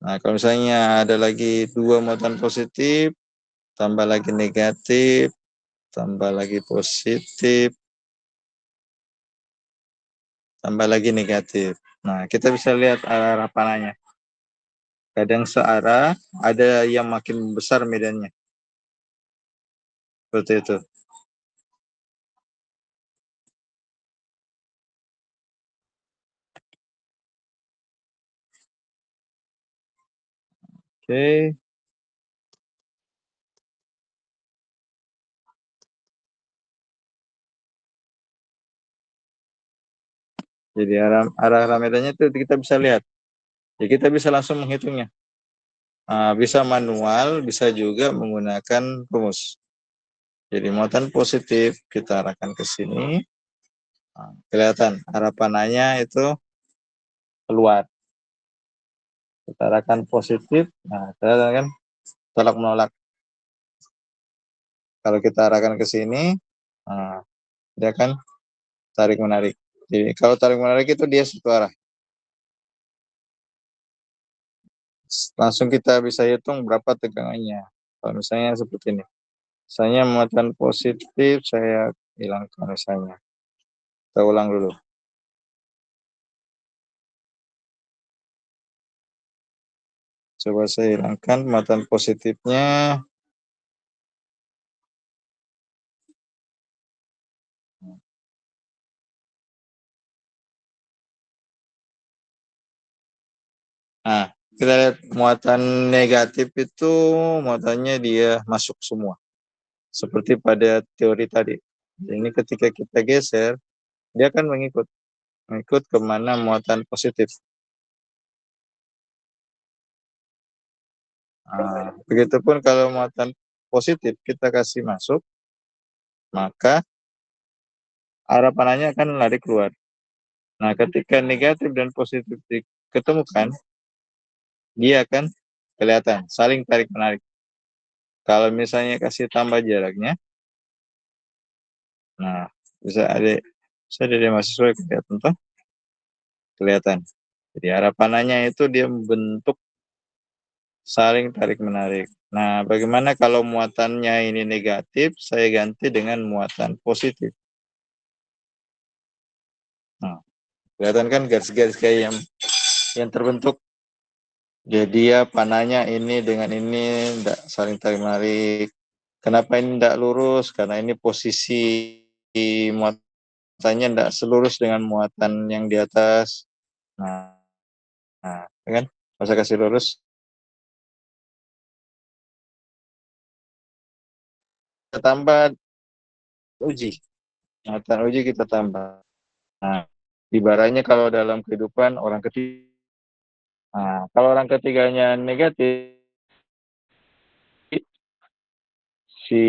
Nah, kalau misalnya ada lagi 2 muatan positif, tambah lagi negatif, tambah lagi positif, tambah lagi negatif. Nah, kita bisa lihat arah panahnya. Kadang searah, ada yang makin besar medannya. Seperti itu. Oke. Jadi arah medannya itu kita bisa lihat. Jadi kita bisa langsung menghitungnya. Bisa manual, bisa juga menggunakan rumus. Jadi muatan positif kita arahkan ke sini. Kelihatan arah panahnya itu keluar. Kita arahkan positif. Nah, kelihatan kan tolak menolak. Kalau kita arahkan ke sini, dia akan tarik menarik. Jadi kalau tarik menarik itu dia satu arah. Langsung kita bisa hitung berapa tegangannya. Kalau misalnya seperti ini. Misalnya muatan positif saya hilangkan misalnya. Kita ulang dulu. Coba saya hilangkan muatan positifnya. Nah, kita lihat muatan negatif itu muatannya dia masuk semua. Seperti pada teori tadi. Jadi ini ketika kita geser, dia akan mengikut kemana muatan positif. Begitupun kalau muatan positif kita kasih masuk, maka arah panahnya akan lari keluar. Nah, ketika negatif dan positif diketemukan, dia akan kelihatan saling tarik menarik. Kalau misalnya kasih tambah jaraknya, nah bisa ada mahasiswa kelihatan tuh, kelihatan. Jadi arah panahnya itu dia membentuk saling tarik menarik. Nah, bagaimana kalau muatannya ini negatif, saya ganti dengan muatan positif. Nah, kelihatan kan garis-garis kayak yang terbentuk. Jadi ya panahnya ini dengan ini tidak saling tarik menarik. Kenapa ini tidak lurus? Karena ini posisi muatan muatannya tidak selurus dengan muatan yang di atas. Nah, kan? Masa kasih lurus. Kita tambah uji. Muatan uji kita tambah. Nah, ibaratnya kalau dalam kehidupan orang ketiga. Nah, kalau orang ketiganya negatif, si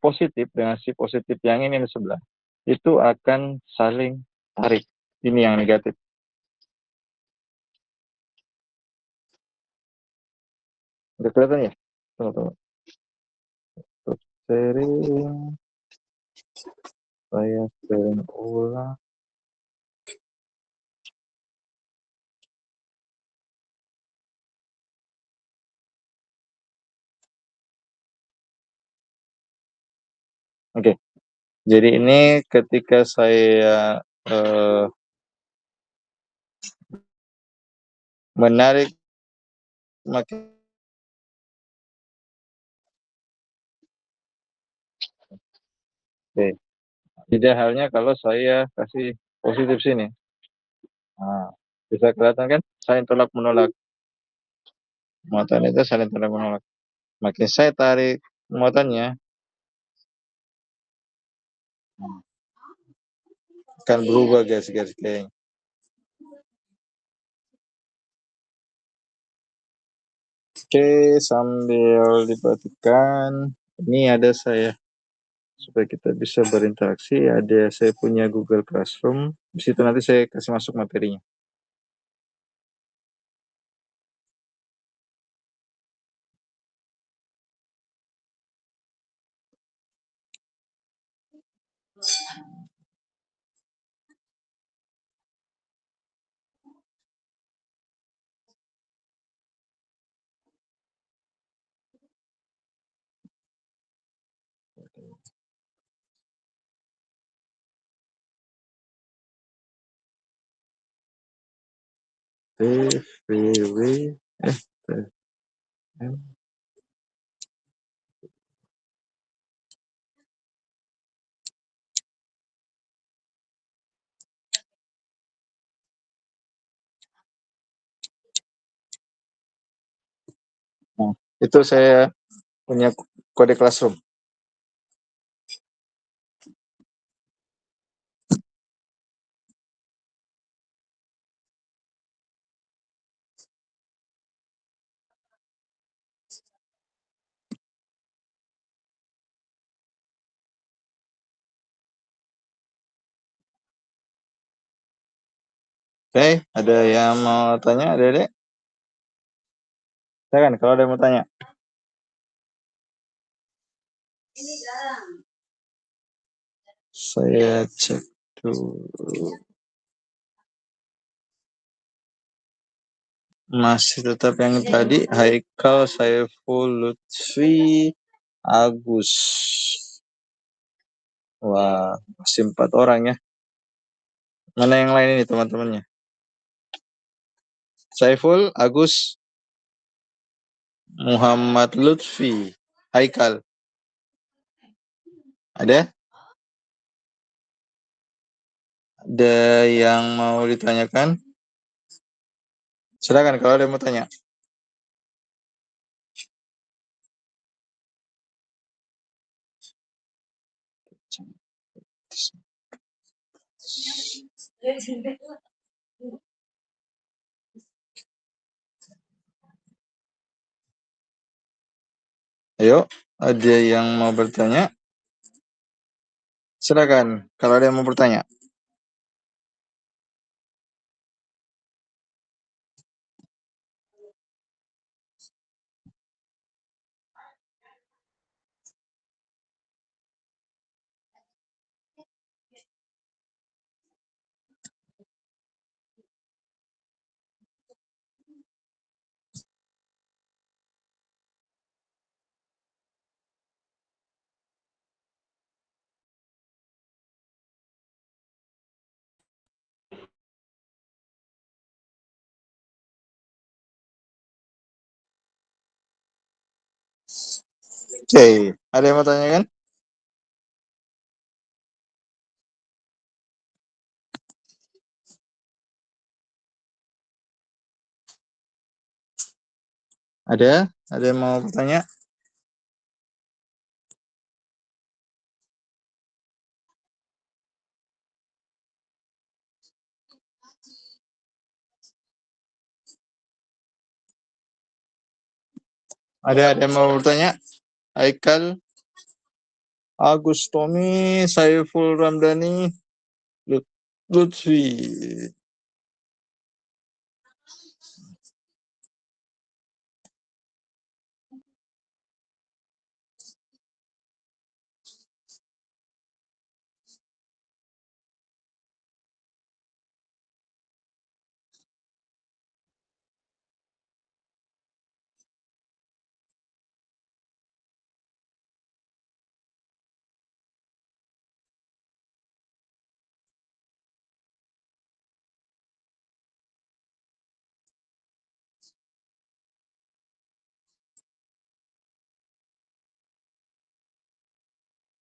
positif dengan si positif yang ini di sebelah, itu akan saling tarik. Ini yang negatif. Udah kelihatan ya? Tunggu. Sering, saya sering ulang. Oke, jadi ini ketika saya menarik makin. Oke. Tidak halnya kalau saya kasih positif sini. Nah, bisa kelihatan kan? Saling tolak menolak. Muatan itu saling tolak menolak. Makin saya tarik muatannya, akan berubah garis-garis kayaknya. Oke, sambil diperhatikan, ini ada saya supaya kita bisa berinteraksi. Ada saya punya Google Classroom. Di situ nanti saya kasih masuk materinya. TVW TM. Nah, itu saya punya kode Classroom. Oke, ada yang mau tanya, Dek? Silakan kalau ada yang mau tanya. Saya cek dulu. Masih tetap yang tadi, Haikal, Saiful, Lutfi, Agus. Wah, masih 4 orang ya. Mana yang lain ini teman-temannya? Saiful, Agus, Muhammad Lutfi, Haikal. Ada? Ada yang mau ditanyakan? Silakan kalau ada yang mau tanya. Ayo, ada yang mau bertanya? Silakan kalau ada yang mau bertanya. Oke, ada yang mau tanya kan? Ada yang mau bertanya? Ada yang mau bertanya? Aikal, Agus Tommy, Saiful Ramdhani, Lutfi.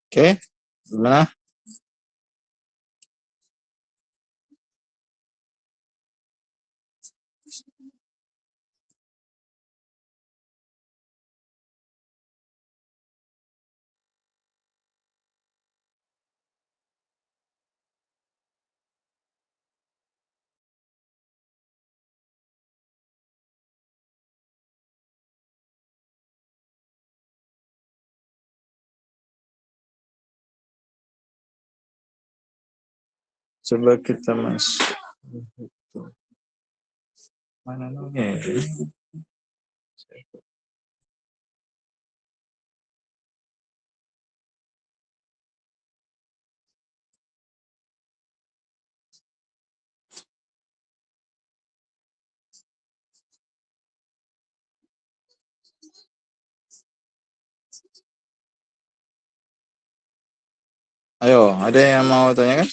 Oke, gimana? Coba kita masuk. Mana namanya? Ayo, ada yang mau tanya kan?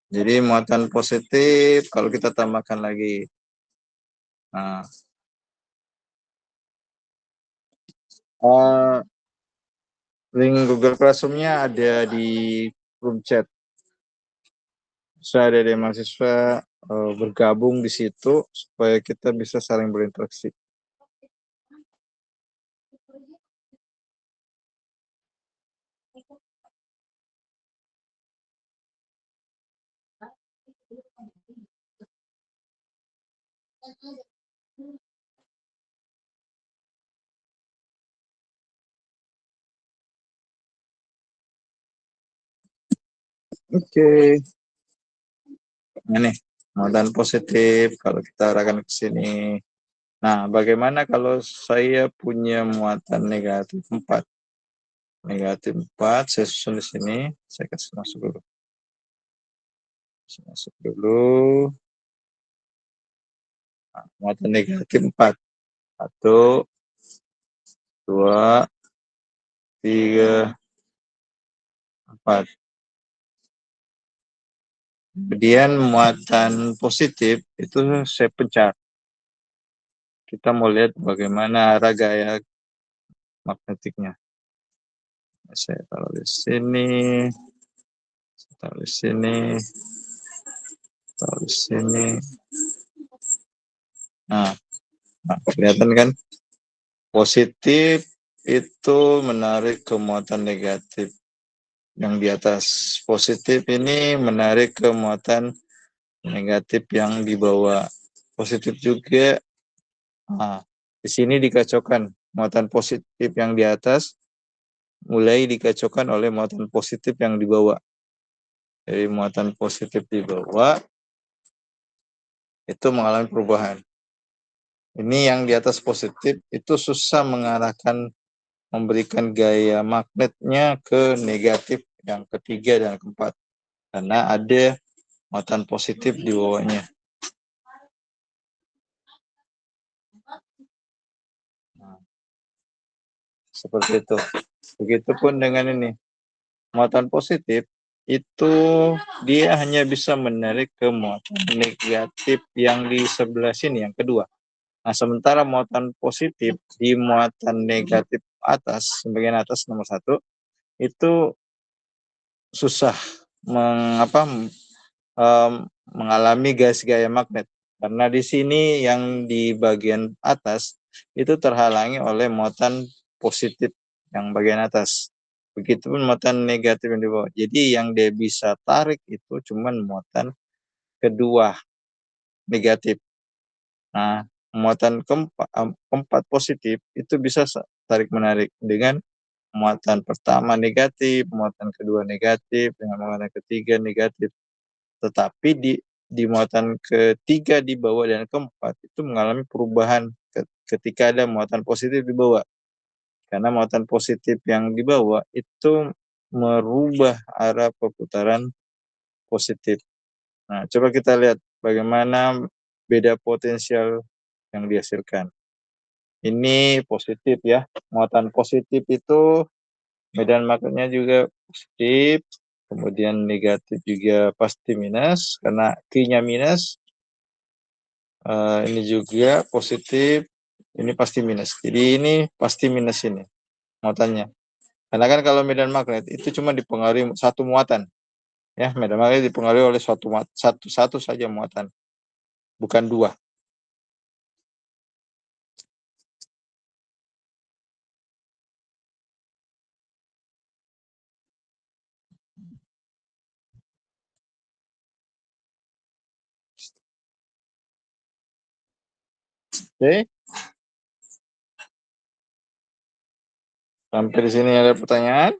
Jadi muatan positif kalau kita tambahkan lagi. Nah, link Google Classroom-nya ada di room chat. Saya ada mahasiswa bergabung di situ supaya kita bisa saling berinteraksi. Oke. Ini muatan positif kalau kita arahkan ke sini. Nah, bagaimana kalau saya punya muatan negatif 4? Negatif 4, saya susun di sini, saya kasih masuk dulu. Masuk dulu. Nah, muatan negatif 4. 1, 2, 3, 4. Kemudian muatan positif itu saya pencet. Kita mau lihat bagaimana arah gaya magnetiknya. Saya taruh di sini, taruh di sini, taruh di sini. Nah, kelihatan kan? Positif itu menarik ke muatan negatif. Yang di atas positif ini menarik ke muatan negatif yang di bawah. Positif juga. Nah, di sini dikacaukan muatan positif yang di atas mulai dikacaukan oleh muatan positif yang di bawah. Jadi muatan positif di bawah itu mengalami perubahan. Ini yang di atas positif itu susah mengarahkan, memberikan gaya magnetnya ke negatif yang ketiga dan keempat. Karena ada muatan positif di bawahnya. Nah, seperti itu. Begitupun dengan ini. Muatan positif itu dia hanya bisa menarik ke muatan negatif yang di sebelah sini, yang kedua. Nah, sementara muatan positif di muatan negatif atas, bagian atas nomor 1, itu susah mengalami garis gaya magnet, karena di sini yang di bagian atas itu terhalangi oleh muatan positif yang bagian atas. Begitupun muatan negatif yang di bawah. Jadi yang dia bisa tarik itu cuman muatan kedua negatif. Nah, muatan keempat positif itu bisa tarik menarik dengan muatan pertama negatif, muatan kedua negatif, dengan muatan ketiga negatif. Tetapi di muatan ketiga di bawah dan keempat itu mengalami perubahan ketika ada muatan positif di bawah. Karena muatan positif yang di bawah itu merubah arah perputaran positif. Nah, coba kita lihat bagaimana beda potensial yang dihasilkan. Ini positif ya. Muatan positif itu medan magnetnya juga positif, kemudian negatif juga pasti minus karena Q-nya minus. Ini juga positif, ini pasti minus. Jadi ini pasti minus ini muatannya. Karena kan kalau medan magnet itu cuma dipengaruhi satu muatan, ya medan magnet dipengaruhi oleh satu saja muatan, bukan dua. Oke, sampai di sini ada pertanyaan.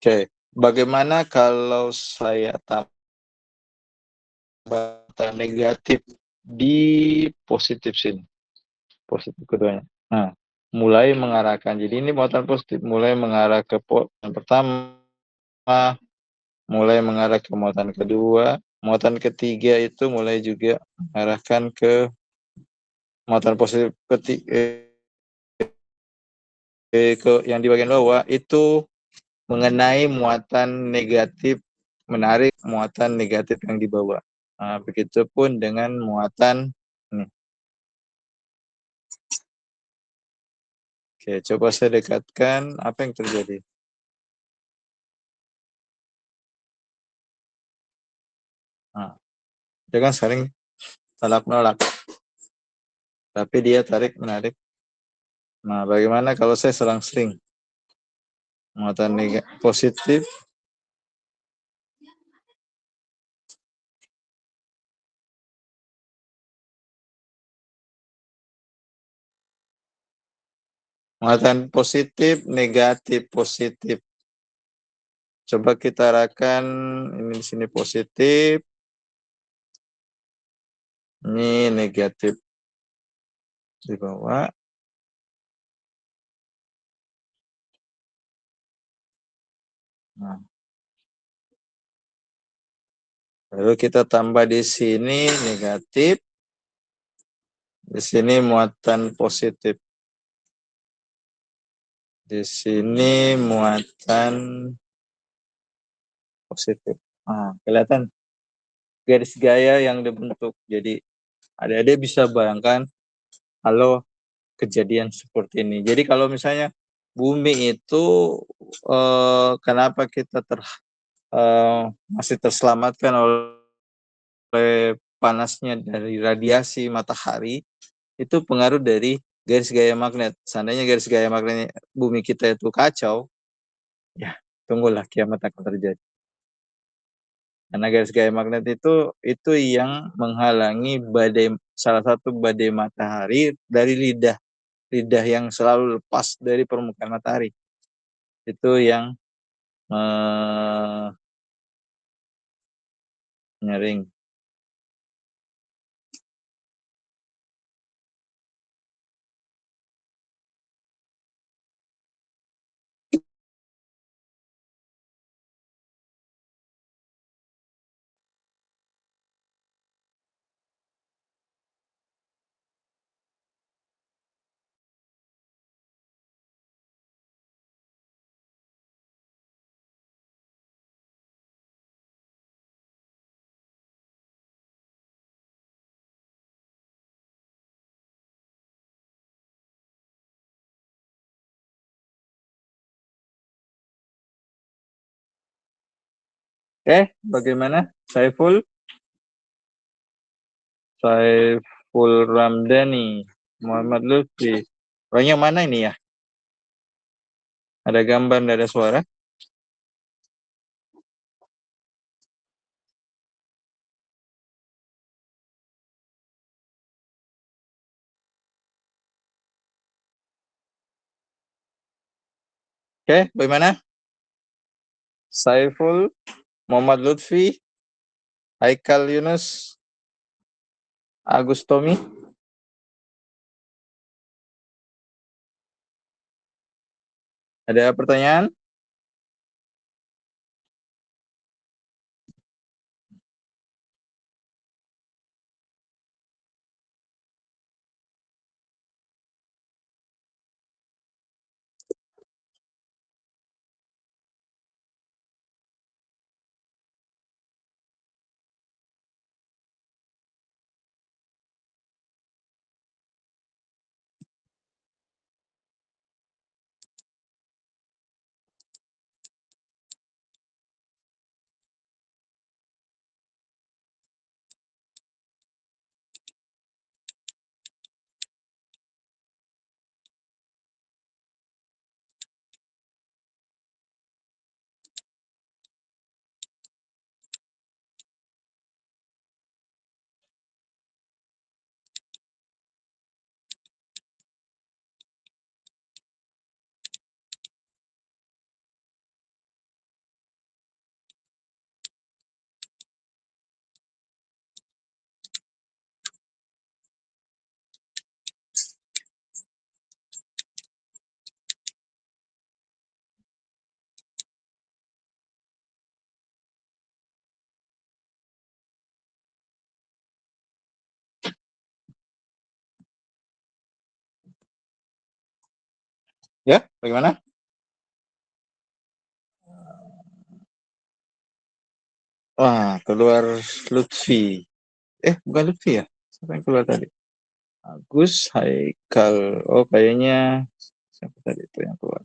Oke, bagaimana kalau saya tambah negatif di positif sini, positif keduanya. Nah, mulai mengarahkan. Jadi ini muatan positif mulai mengarah ke yang pertama, mulai mengarah ke muatan kedua, muatan ketiga itu mulai juga mengarahkan ke muatan positif ke yang di bagian bawah itu mengenai muatan negatif, menarik muatan negatif yang di bawah. Nah, begitupun dengan muatan ini. Oke, coba saya dekatkan apa yang terjadi. Nah, dia kan sering tolak menolak, tapi dia tarik menarik. Nah, bagaimana kalau saya selang-sering muatan positif, muatan positif, negatif, positif. Coba kita arahkan ini di sini positif, ini negatif di bawah. Nah, lalu kita tambah di sini negatif, di sini muatan positif, di sini muatan positif. Nah, kelihatan garis gaya yang dibentuk. Jadi adik-adik bisa bayangkan kalau kejadian seperti ini. Jadi kalau misalnya bumi itu kenapa kita masih terselamatkan oleh panasnya dari radiasi matahari, itu pengaruh dari garis gaya magnet. Seandainya garis gaya magnet bumi kita itu kacau, ya tunggulah kiamat akan terjadi. Karena garis gaya magnet itu yang menghalangi salah satu badai matahari dari lidah yang selalu lepas dari permukaan matahari. Itu yang nyaring. Bagaimana? Saiful Ramdhani, Muhammad Lutfi. Orangnya mana ini ya? Ada gambar, tidak ada suara. Bagaimana? Saiful, Muhammad Lutfi, Haikal Yunus, Agus Tommy. Ada pertanyaan? Ya, bagaimana? Wah, keluar Lutfi. Bukan Lutfi ya? Siapa yang keluar tadi? Agus, Haikal. Oh, kayaknya siapa tadi itu yang keluar?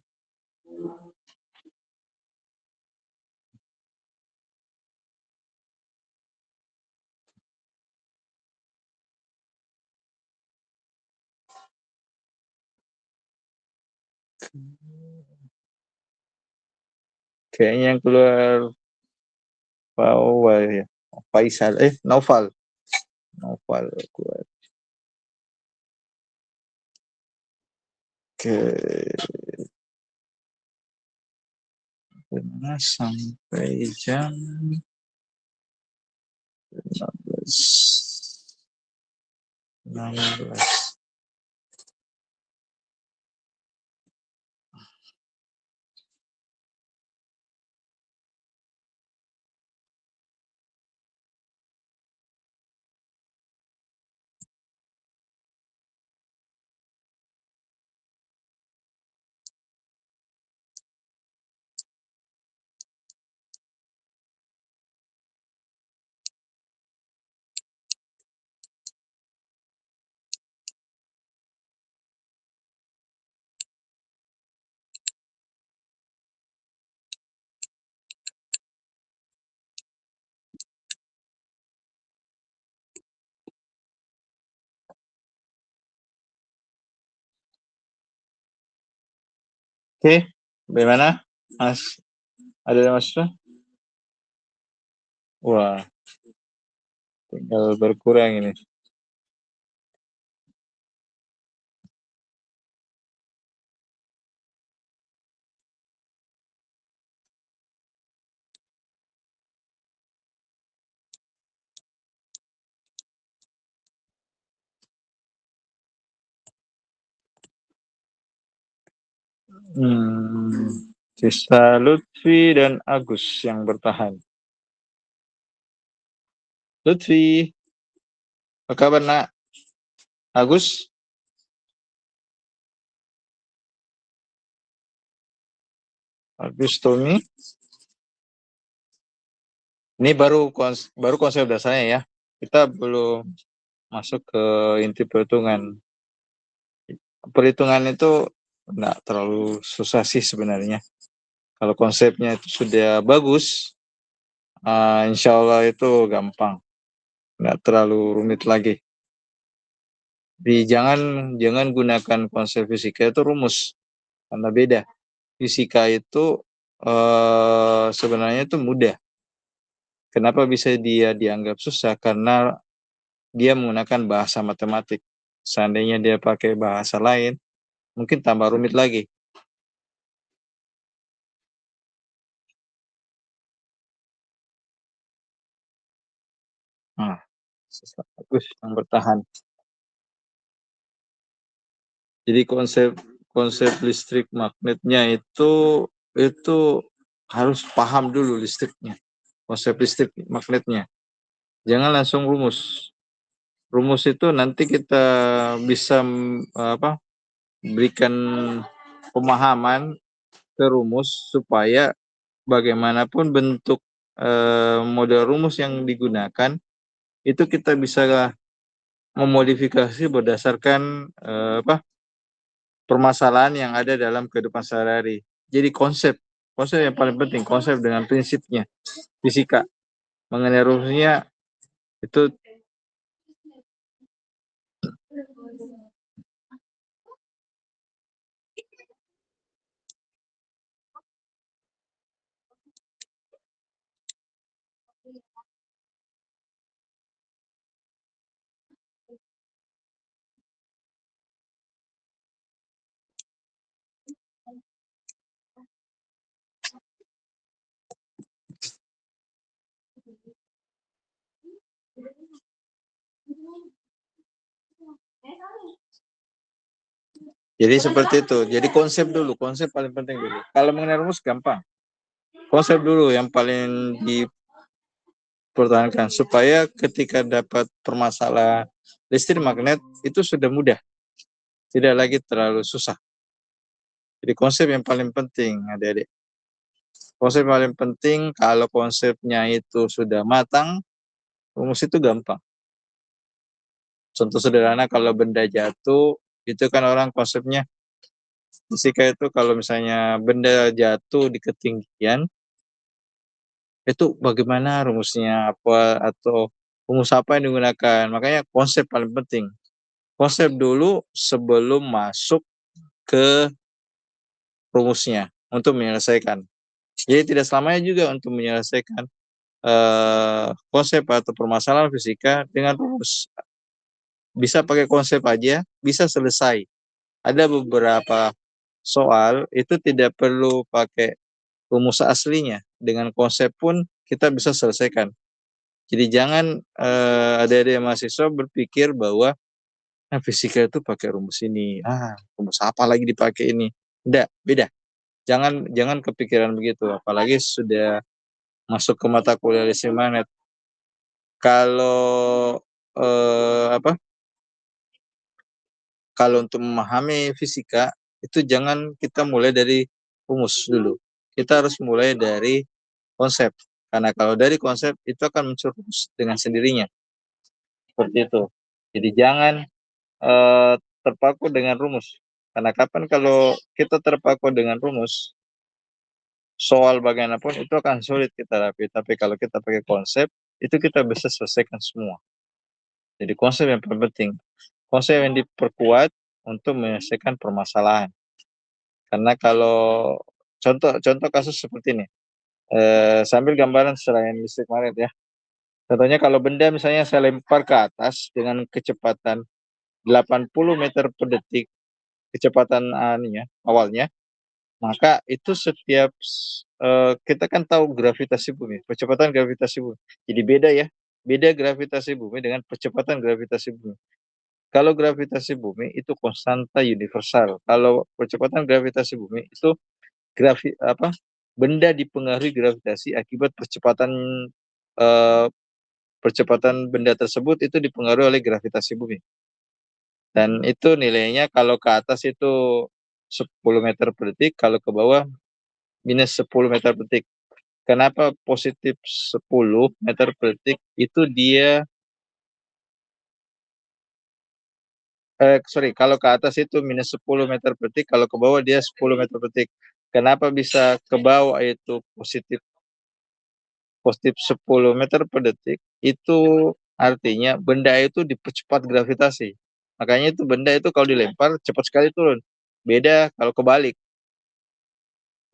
Kayaknya yang keluar Faisal ya. Faisal, Naufal. Naufal keluar. Ke mana sampai jam 16. 16. Bagaimana, Mas? Ada Mas? Wah, tinggal berkurang ini. Sisa Lutfi dan Agus yang bertahan. Lutfi, apa kabar nak? Agus? Agus Tommy? Ini baru konsep dasarnya ya. Kita belum masuk ke inti perhitungan. Perhitungan itu enggak terlalu susah sih sebenarnya. Kalau konsepnya itu sudah bagus, Insya Allah itu gampang, nggak terlalu rumit lagi. Jangan gunakan konsep fisika itu rumus, karena beda. Fisika itu sebenarnya itu mudah. Kenapa bisa dia dianggap susah? Karena dia menggunakan bahasa matematik. Seandainya dia pakai bahasa lain, mungkin tambah rumit lagi. Nah, bagus yang bertahan. Jadi konsep listrik magnetnya itu harus paham dulu listriknya, konsep listrik magnetnya. Jangan langsung rumus. Rumus itu nanti kita bisa berikan pemahaman ke rumus supaya bagaimanapun bentuk model rumus yang digunakan itu kita bisa memodifikasi berdasarkan permasalahan yang ada dalam kehidupan sehari-hari. Jadi konsep yang paling penting, konsep dengan prinsipnya fisika mengenai rumusnya itu. Jadi seperti itu. Jadi konsep dulu, konsep paling penting dulu. Kalau mengenai rumus gampang. Konsep dulu yang paling dipertahankan supaya ketika dapat permasalahan listrik magnet itu sudah mudah, tidak lagi terlalu susah. Jadi konsep yang paling penting, adik-adik. Konsep paling penting, kalau konsepnya itu sudah matang, rumus itu gampang. Contoh sederhana, kalau benda jatuh, itu kan orang konsepnya fisika itu kalau misalnya benda jatuh di ketinggian, itu bagaimana rumusnya apa atau rumus apa yang digunakan. Makanya konsep paling penting. Konsep dulu sebelum masuk ke rumusnya untuk menyelesaikan. Jadi tidak selamanya juga untuk menyelesaikan konsep atau permasalahan fisika dengan rumus. Bisa pakai konsep aja, bisa selesai. Ada beberapa soal itu tidak perlu pakai rumus aslinya. Dengan konsep pun kita bisa selesaikan. Jadi jangan adik-adik mahasiswa berpikir bahwa fisika itu pakai rumus ini. Rumus apa lagi dipakai ini? Tidak, beda. Jangan kepikiran begitu. Apalagi sudah masuk ke mata kuliah listrik magnet. Kalau kalau untuk memahami fisika itu jangan kita mulai dari rumus dulu. Kita harus mulai dari konsep. Karena kalau dari konsep itu akan muncul rumus dengan sendirinya. Seperti itu. Jadi jangan terpaku dengan rumus. Karena kapan kalau kita terpaku dengan rumus, soal bagaimanapun itu akan sulit kita rapi. Tapi kalau kita pakai konsep, itu kita bisa selesaikan semua. Jadi konsep yang paling penting. Konsep yang diperkuat untuk menyelesaikan permasalahan. Karena kalau contoh kasus seperti ini, sambil gambaran selain listrik magnet ya. Contohnya kalau benda misalnya saya lempar ke atas dengan kecepatan 80 meter per detik, kecepatan awalnya, maka itu setiap kita kan tahu gravitasi bumi, percepatan gravitasi bumi. Jadi beda gravitasi bumi dengan percepatan gravitasi bumi. Kalau gravitasi bumi itu konstanta universal. Kalau percepatan gravitasi bumi itu benda dipengaruhi gravitasi akibat percepatan benda tersebut itu dipengaruhi oleh gravitasi bumi. Dan itu nilainya kalau ke atas itu 10 meter per detik, kalau ke bawah minus 10 meter per detik. Kenapa positif 10 meter per detik? Itu dia kalau ke atas itu minus 10 meter per detik, kalau ke bawah dia 10 meter per detik. Kenapa bisa ke bawah itu positif positif 10 meter per detik, itu artinya benda itu dipercepat gravitasi. Makanya itu benda itu kalau dilempar cepat sekali turun. Beda kalau kebalik.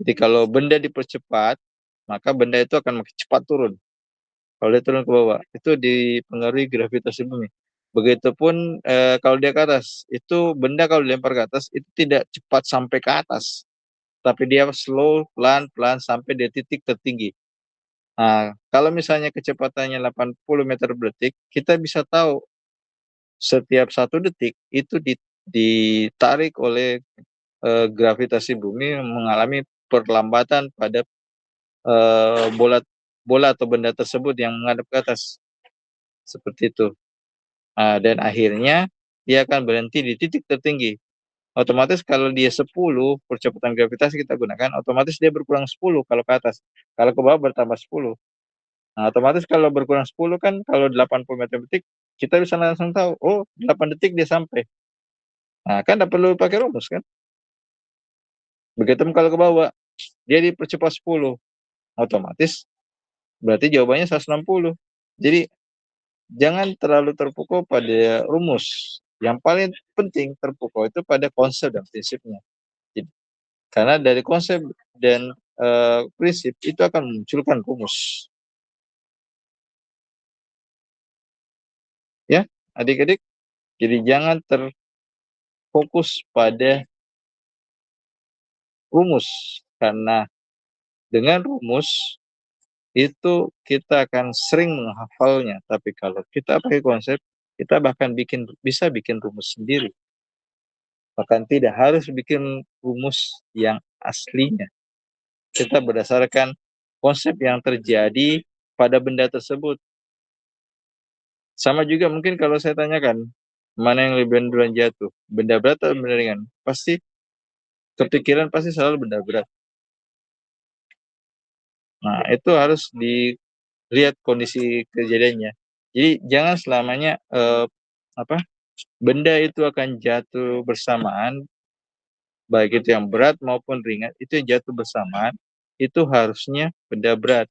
Jadi kalau benda dipercepat, maka benda itu akan makin cepat turun. Kalau dia turun ke bawah, itu dipengaruhi gravitasi bumi. Begitupun kalau dia ke atas, itu benda kalau dilempar ke atas itu tidak cepat sampai ke atas, tapi dia slow, pelan-pelan sampai di titik tertinggi. Nah, kalau misalnya kecepatannya 80 meter per detik, kita bisa tahu setiap 1 detik itu ditarik oleh gravitasi bumi mengalami perlambatan pada bola bola atau benda tersebut yang menghadap ke atas. Seperti itu. Dan akhirnya dia akan berhenti di titik tertinggi. Otomatis kalau dia 10 percepatan gravitasi kita gunakan, otomatis dia berkurang 10 kalau ke atas. Kalau ke bawah bertambah 10. Nah, otomatis kalau berkurang 10 kan kalau 80 meter per detik, kita bisa langsung tahu, oh 8 detik dia sampai. Nah, kan tidak perlu pakai rumus kan. Begitupun kalau ke bawah, dia dipercepat 10. Otomatis berarti jawabannya 160. Jadi jangan terlalu terpukau pada rumus. Yang paling penting terpukau itu pada konsep dan prinsipnya. Karena dari konsep dan prinsip itu akan memunculkan rumus. Ya, adik-adik. Jadi jangan terfokus pada rumus, karena dengan rumus itu kita akan sering menghafalnya, tapi kalau kita pakai konsep, kita bahkan bisa bikin rumus sendiri. Bahkan tidak harus bikin rumus yang aslinya. Kita berdasarkan konsep yang terjadi pada benda tersebut. Sama juga mungkin kalau saya tanyakan, mana yang lebih duluan jatuh? Benda berat atau benda ringan? Pasti kepikiran pasti selalu benda berat. Nah, itu harus dilihat kondisi kejadiannya. Jadi jangan selamanya benda itu akan jatuh bersamaan, baik itu yang berat maupun ringan, itu yang jatuh bersamaan, itu harusnya benda berat.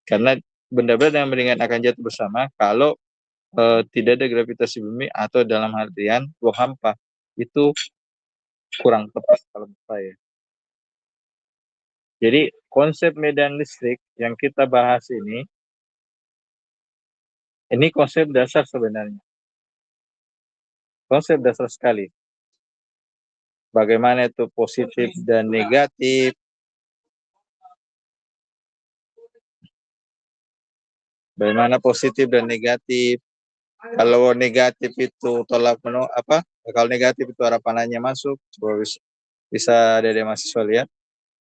Karena benda berat dan ringan akan jatuh bersama kalau tidak ada gravitasi bumi atau dalam artian ruang hampa. Itu kurang tepat kalau menurut saya. Jadi konsep medan listrik yang kita bahas ini konsep dasar sebenarnya. Konsep dasar sekali. Bagaimana itu positif dan negatif. Bagaimana positif dan negatif. Kalau negatif itu tolak menolak kalau negatif itu arah panahnya masuk, coba bisa dari mahasiswa lihat.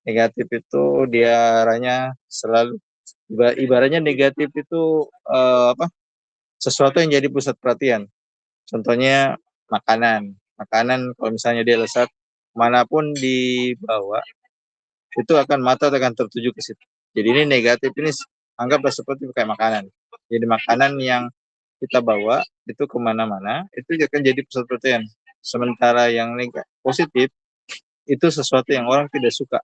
Negatif itu dia arahnya selalu ibaratnya negatif itu sesuatu yang jadi pusat perhatian. Contohnya makanan kalau misalnya dia lezat, manapun dibawa itu mata akan tertuju ke situ. Jadi ini negatif, ini anggaplah seperti kayak makanan. Jadi makanan yang kita bawa itu kemana-mana itu akan jadi pusat perhatian. Sementara yang positif itu sesuatu yang orang tidak suka,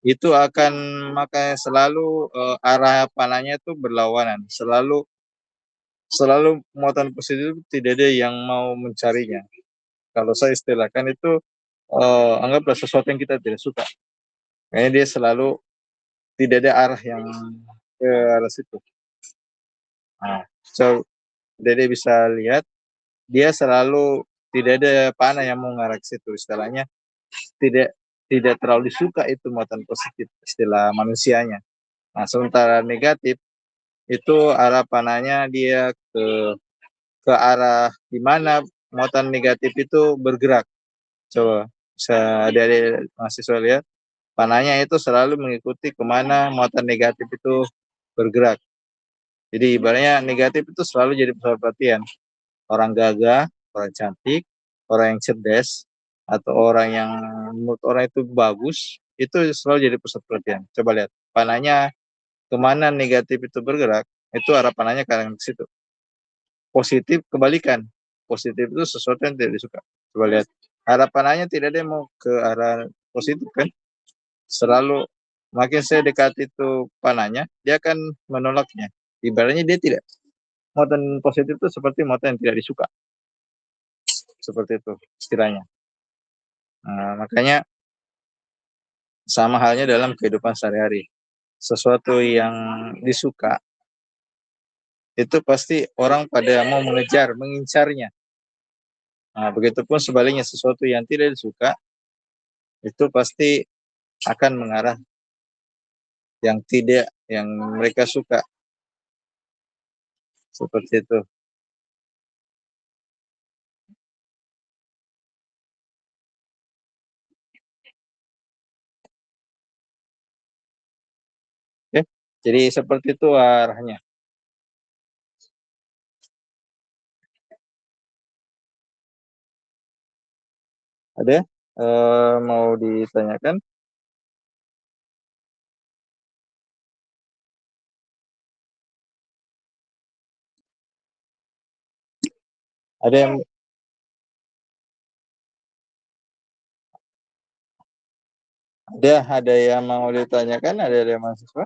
itu akan makanya selalu arah panahnya itu berlawanan, selalu muatan positif tidak ada yang mau mencarinya. Kalau saya istilahkan itu anggaplah sesuatu yang kita tidak suka, kayaknya dia selalu tidak ada arah yang ke arah situ. Nah, so Dede bisa lihat dia selalu tidak ada panah yang mau ngarah ke situ. Istilahnya tidak terlalu disuka itu muatan positif, istilah manusianya. Nah, sementara negatif itu arah panahnya dia ke arah di mana muatan negatif itu bergerak. Coba bisa dari mahasiswa lihat, panahnya itu selalu mengikuti kemana muatan negatif itu bergerak. Jadi ibaratnya negatif itu selalu jadi pusat perhatian. Orang gagah, orang cantik, orang yang cerdas, atau orang yang menurut orang itu bagus, itu selalu jadi pusat perhatian. Coba lihat, panahnya kemana negatif itu bergerak, itu arah panahnya ke arah situ. Positif kebalikan, positif itu sesuatu yang tidak disuka. Coba lihat, arah panahnya tidak ada mau ke arah positif kan, selalu Makin saya dekat itu panahnya, dia akan menolaknya. Ibaratnya dia tidak. Muatan positif itu seperti muatan yang tidak disuka. Seperti itu istilahnya. Nah, makanya sama halnya dalam kehidupan sehari-hari. Sesuatu yang disuka, itu pasti orang pada mau mengejar, mengincarnya. Nah, begitupun sebaliknya, sesuatu yang tidak disuka, itu pasti akan mengarah yang tidak, yang mereka suka. Seperti itu. Oke, jadi seperti itu arahnya. Ada mau ditanyakan? Ada yang ada yang mau ditanyakan? Ada yang mahasiswa?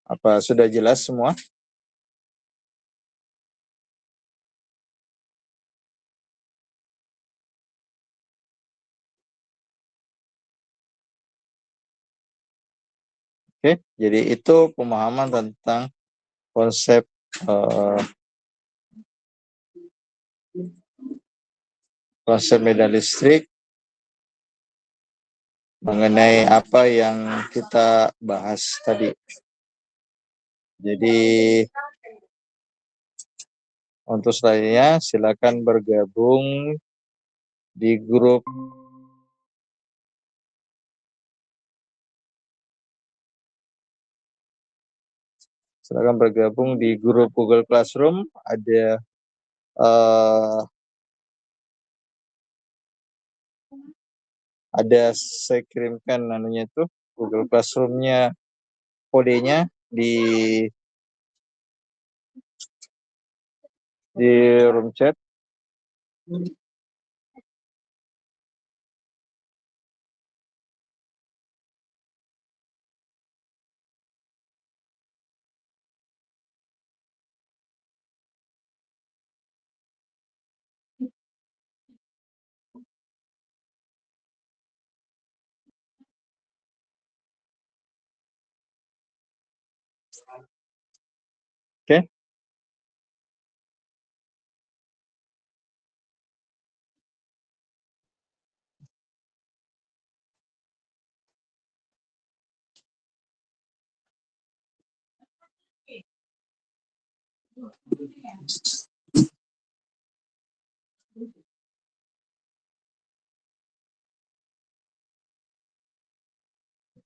Apa sudah jelas semua? Oke, jadi itu pemahaman tentang konsep konsep medan listrik mengenai apa yang kita bahas tadi. Jadi untuk selanjutnya silakan bergabung di grup Google Classroom. Ada saya kirimkan namanya itu Google Classroom-nya, kodenya di room chat. Oke.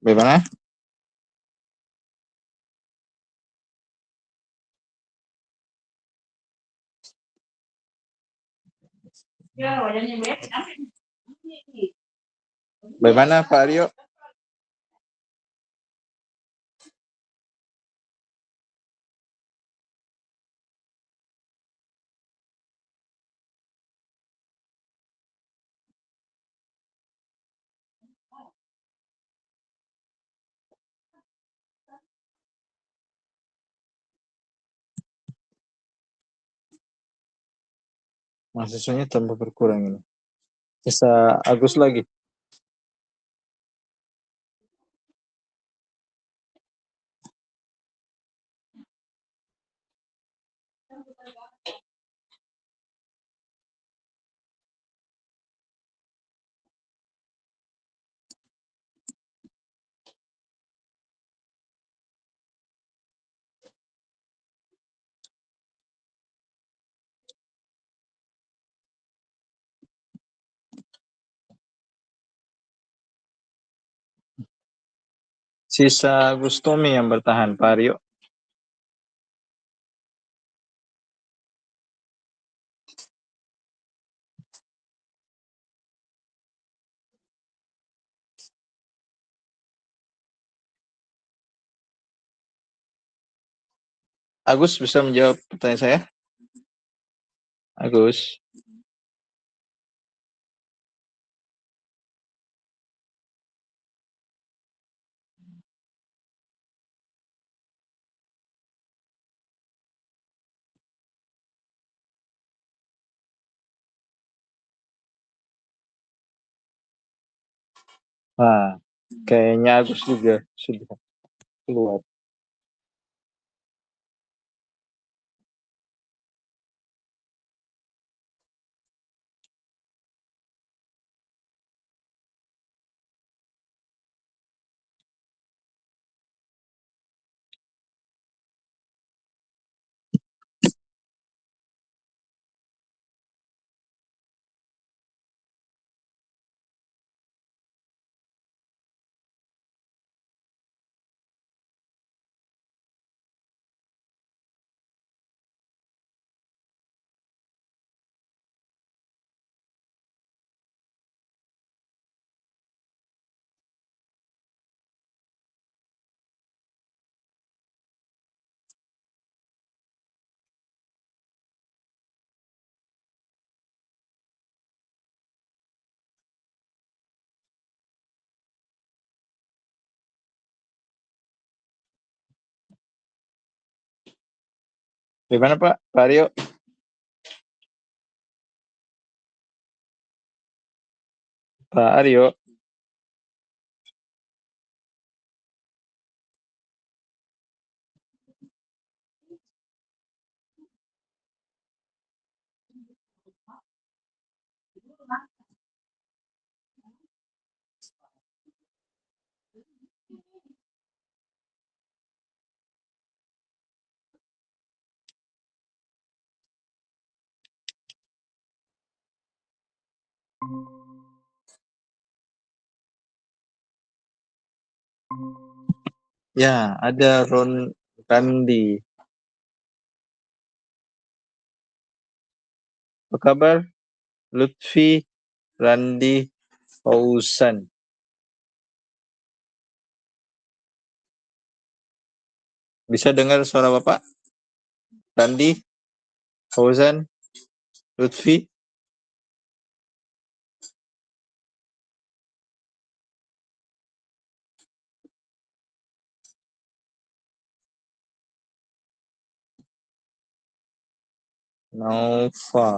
Bagaimana? Bagaimana Pak Aryo? Mahasiswanya tambah berkurang ini. Bisa Agus lagi. Sisa Gustomi yang bertahan, Pak Aryo. Agus bisa menjawab pertanyaan saya? Agus. Nah, kayaknya Agus juga sudah keluar. Gimana Pak? Pak Aryo? Pak Aryo? Ya, ada Randi. Apa kabar? Lutfi, Randi, Fauzan. Bisa dengar suara Bapak? Randi, Fauzan, Lutfi. Naufal.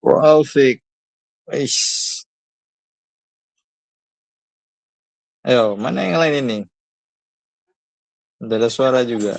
Raufik. Ish. Ayo, mana yang lain ini? Ada suara juga.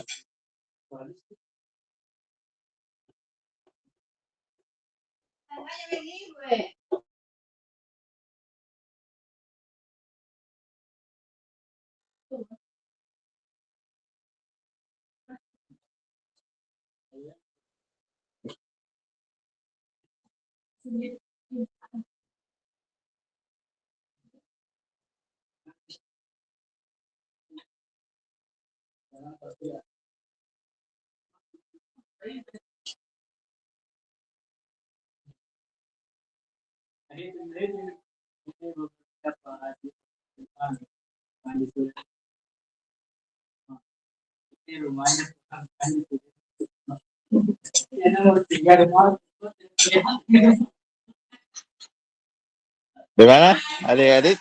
Gimana adik-adik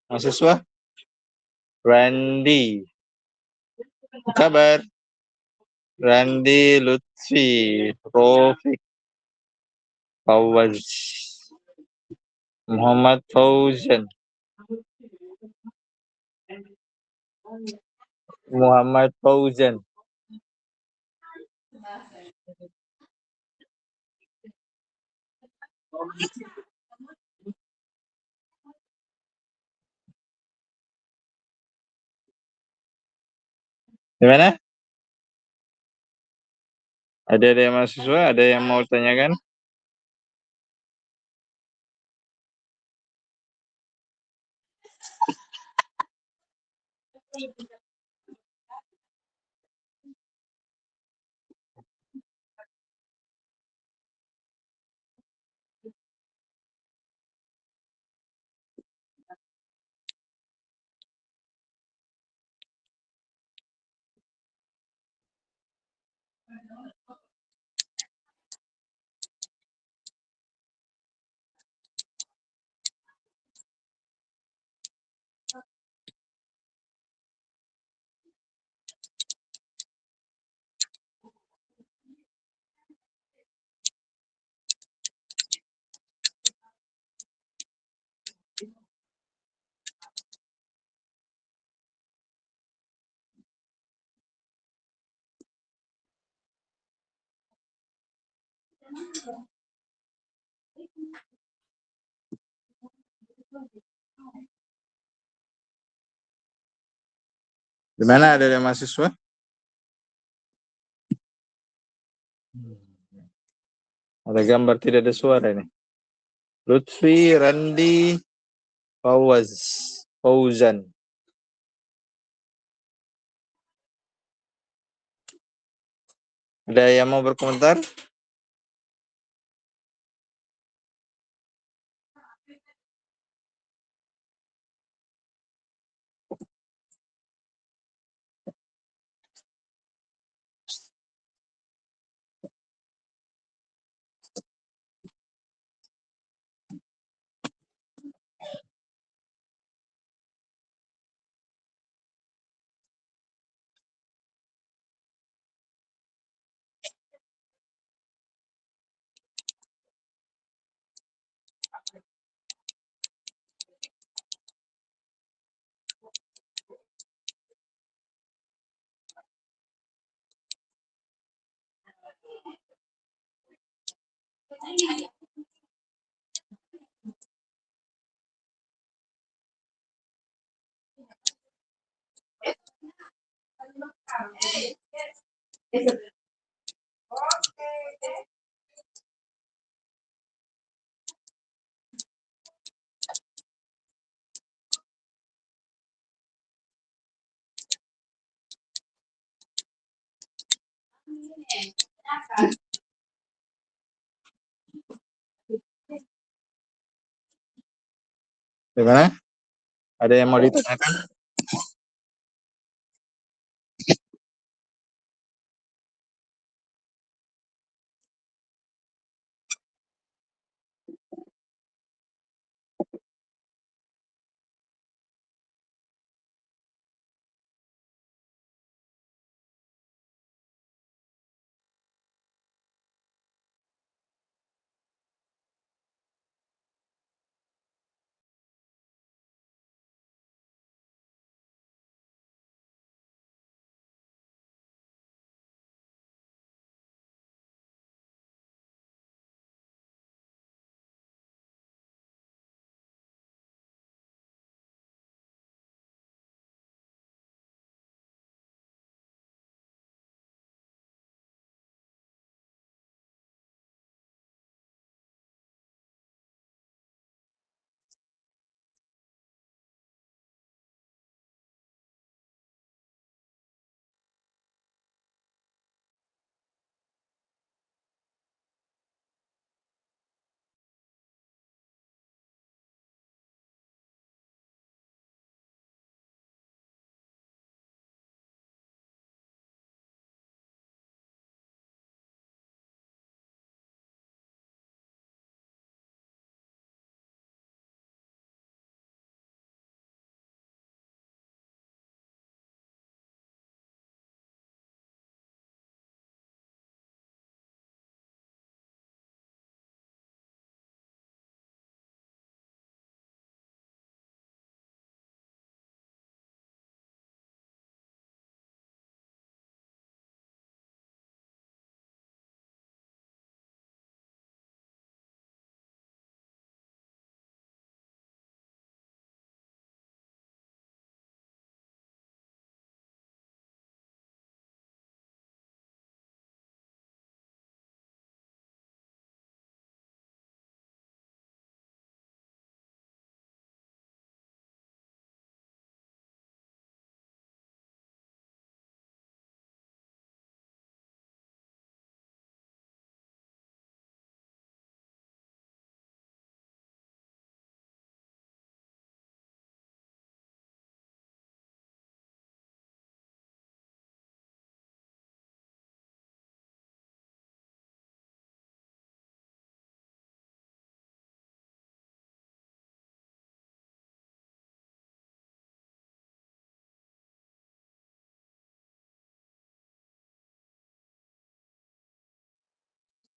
mahasiswa? Randy, kabar? Randy, Lutfi, Rofik, Fawaz, Muhammad Fauzan, Muhammad Fauzan. Gimana? Ada yang mahasiswa? Ada yang mau tanyakan? Di mana ada mahasiswa? Ada gambar tidak ada suara ini. Lutfi, Randi, Fauzan. Ada yang mau berkomentar? Gimana? Ada yang mau ditanyakan?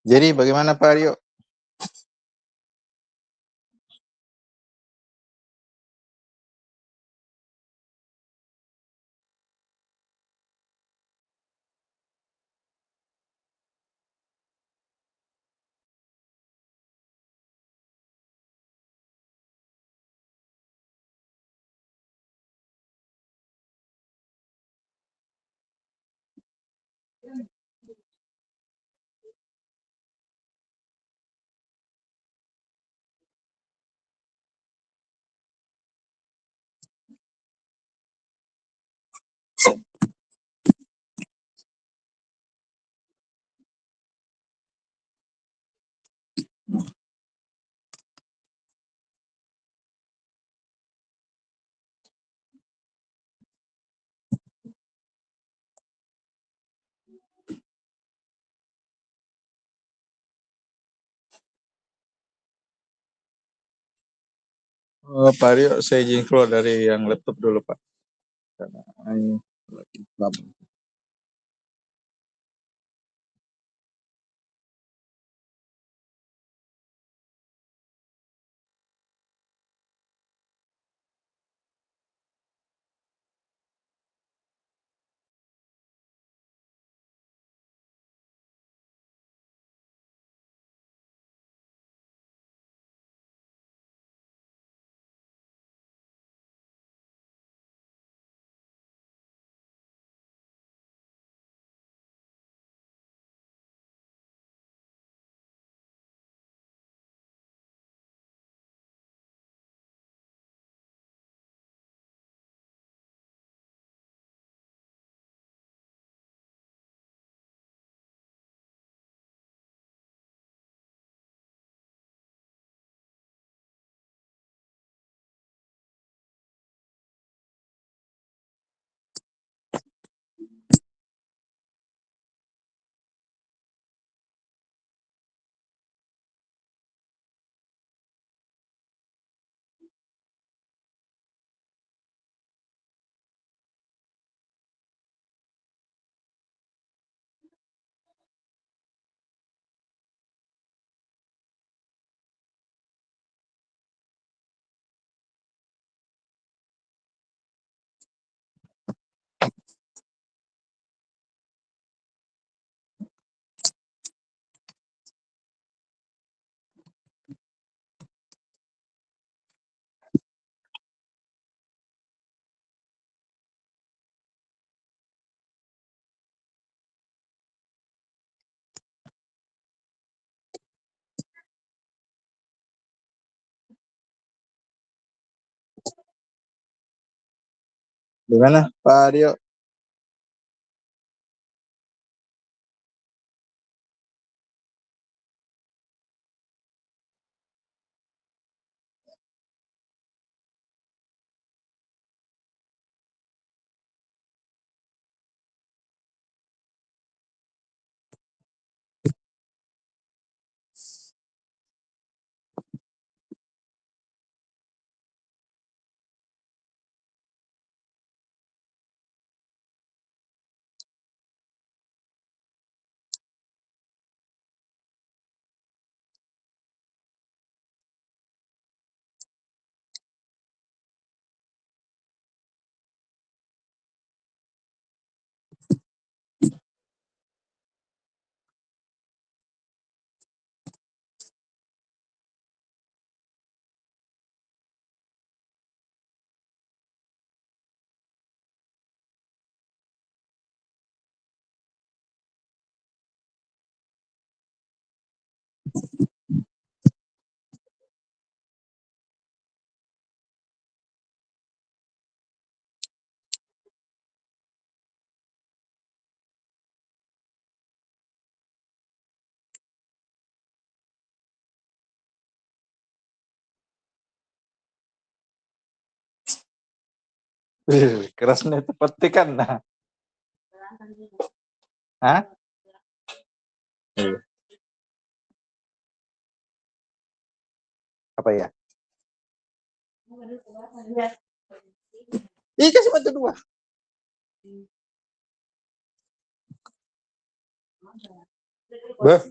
Jadi bagaimana Pak Aryo? Pak Aryo, saya izin keluar dari yang laptop dulu Pak. Karena ini lagi lama. Gimana Pak Aryo? Kerasnya itu petikan nah. Hah? Iya. Apa ya? Iya kasih batu dua. Beh.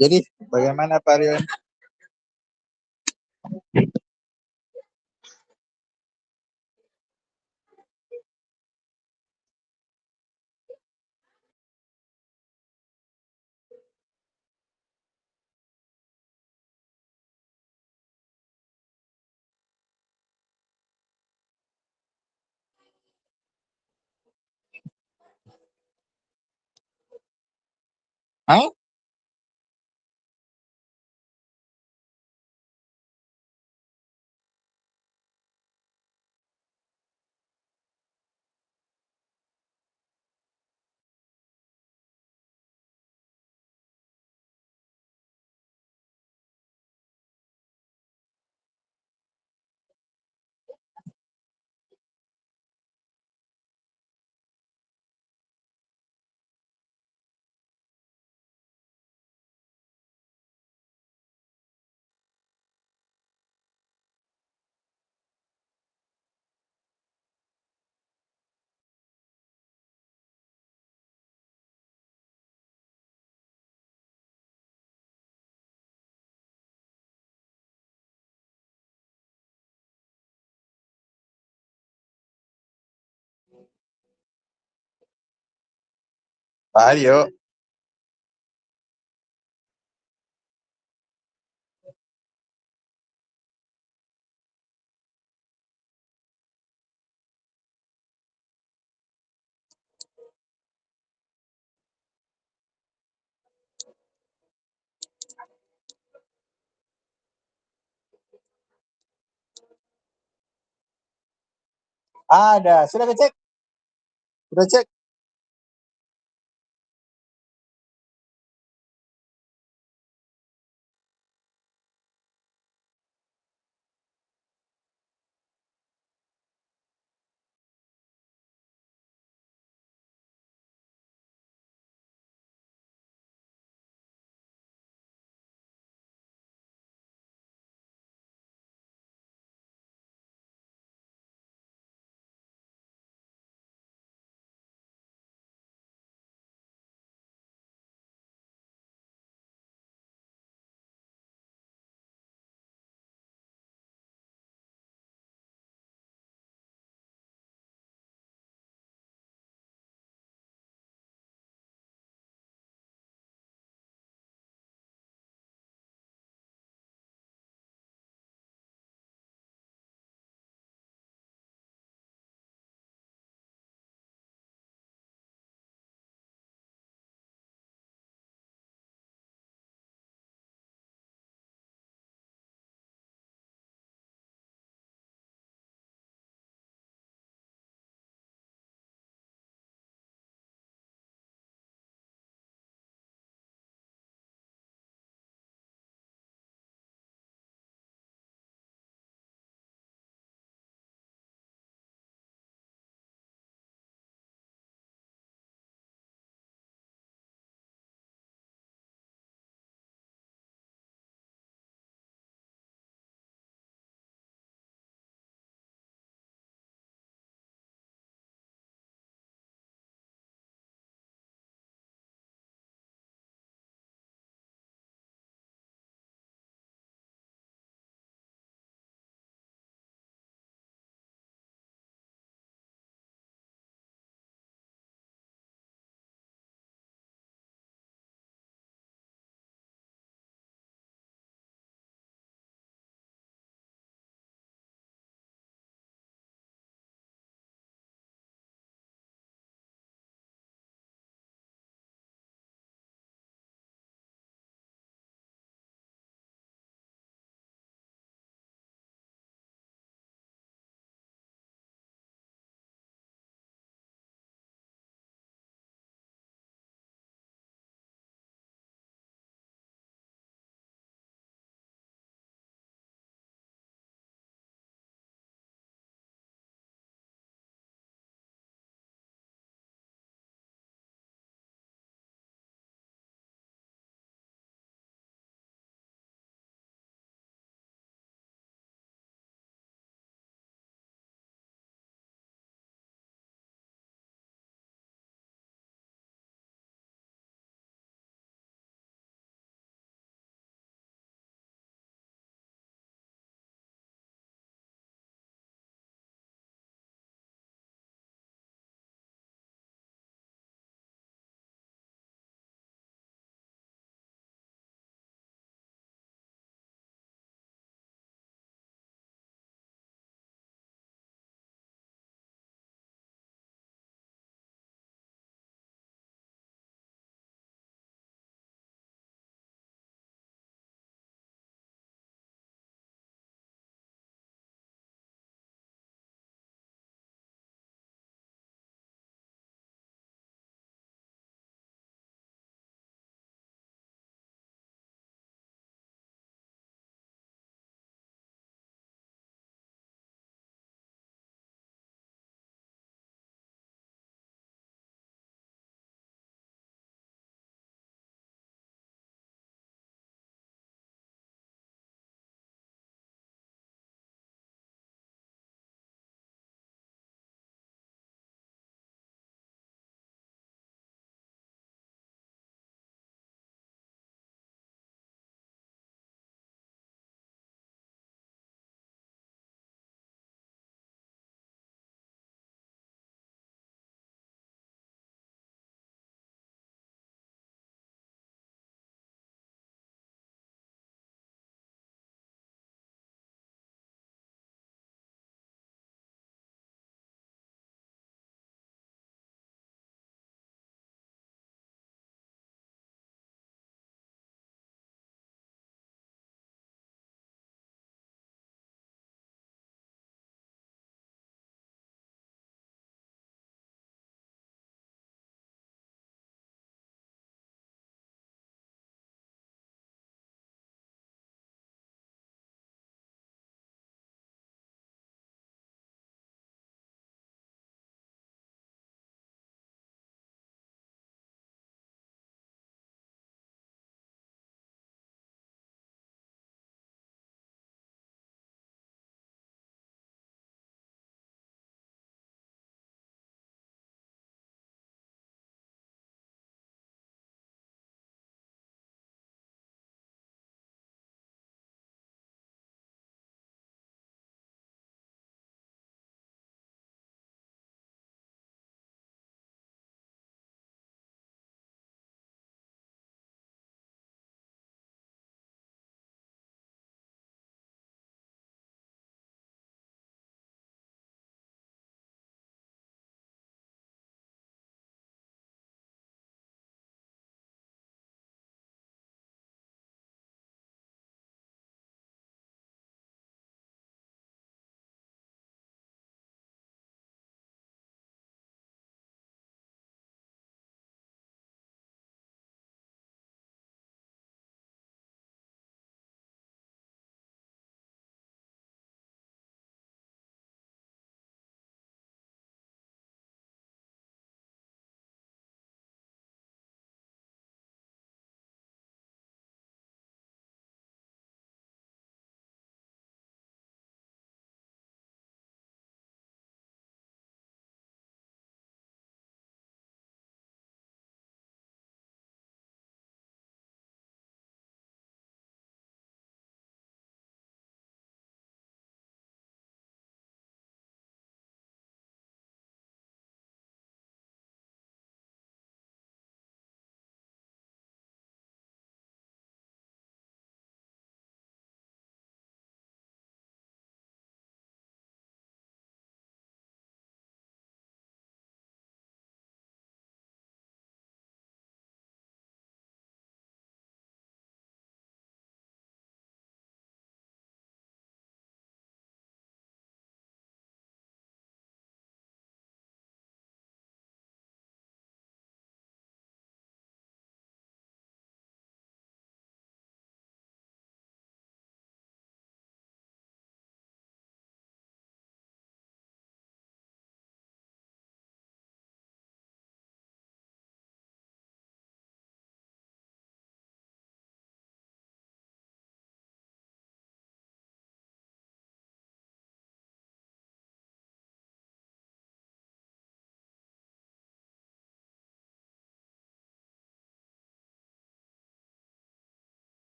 Jadi bagaimana Pak Rian? Hah? Pak Aryo, ada. Sudah cek? Sudah cek?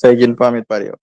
Saya izin pamit Pak Rio.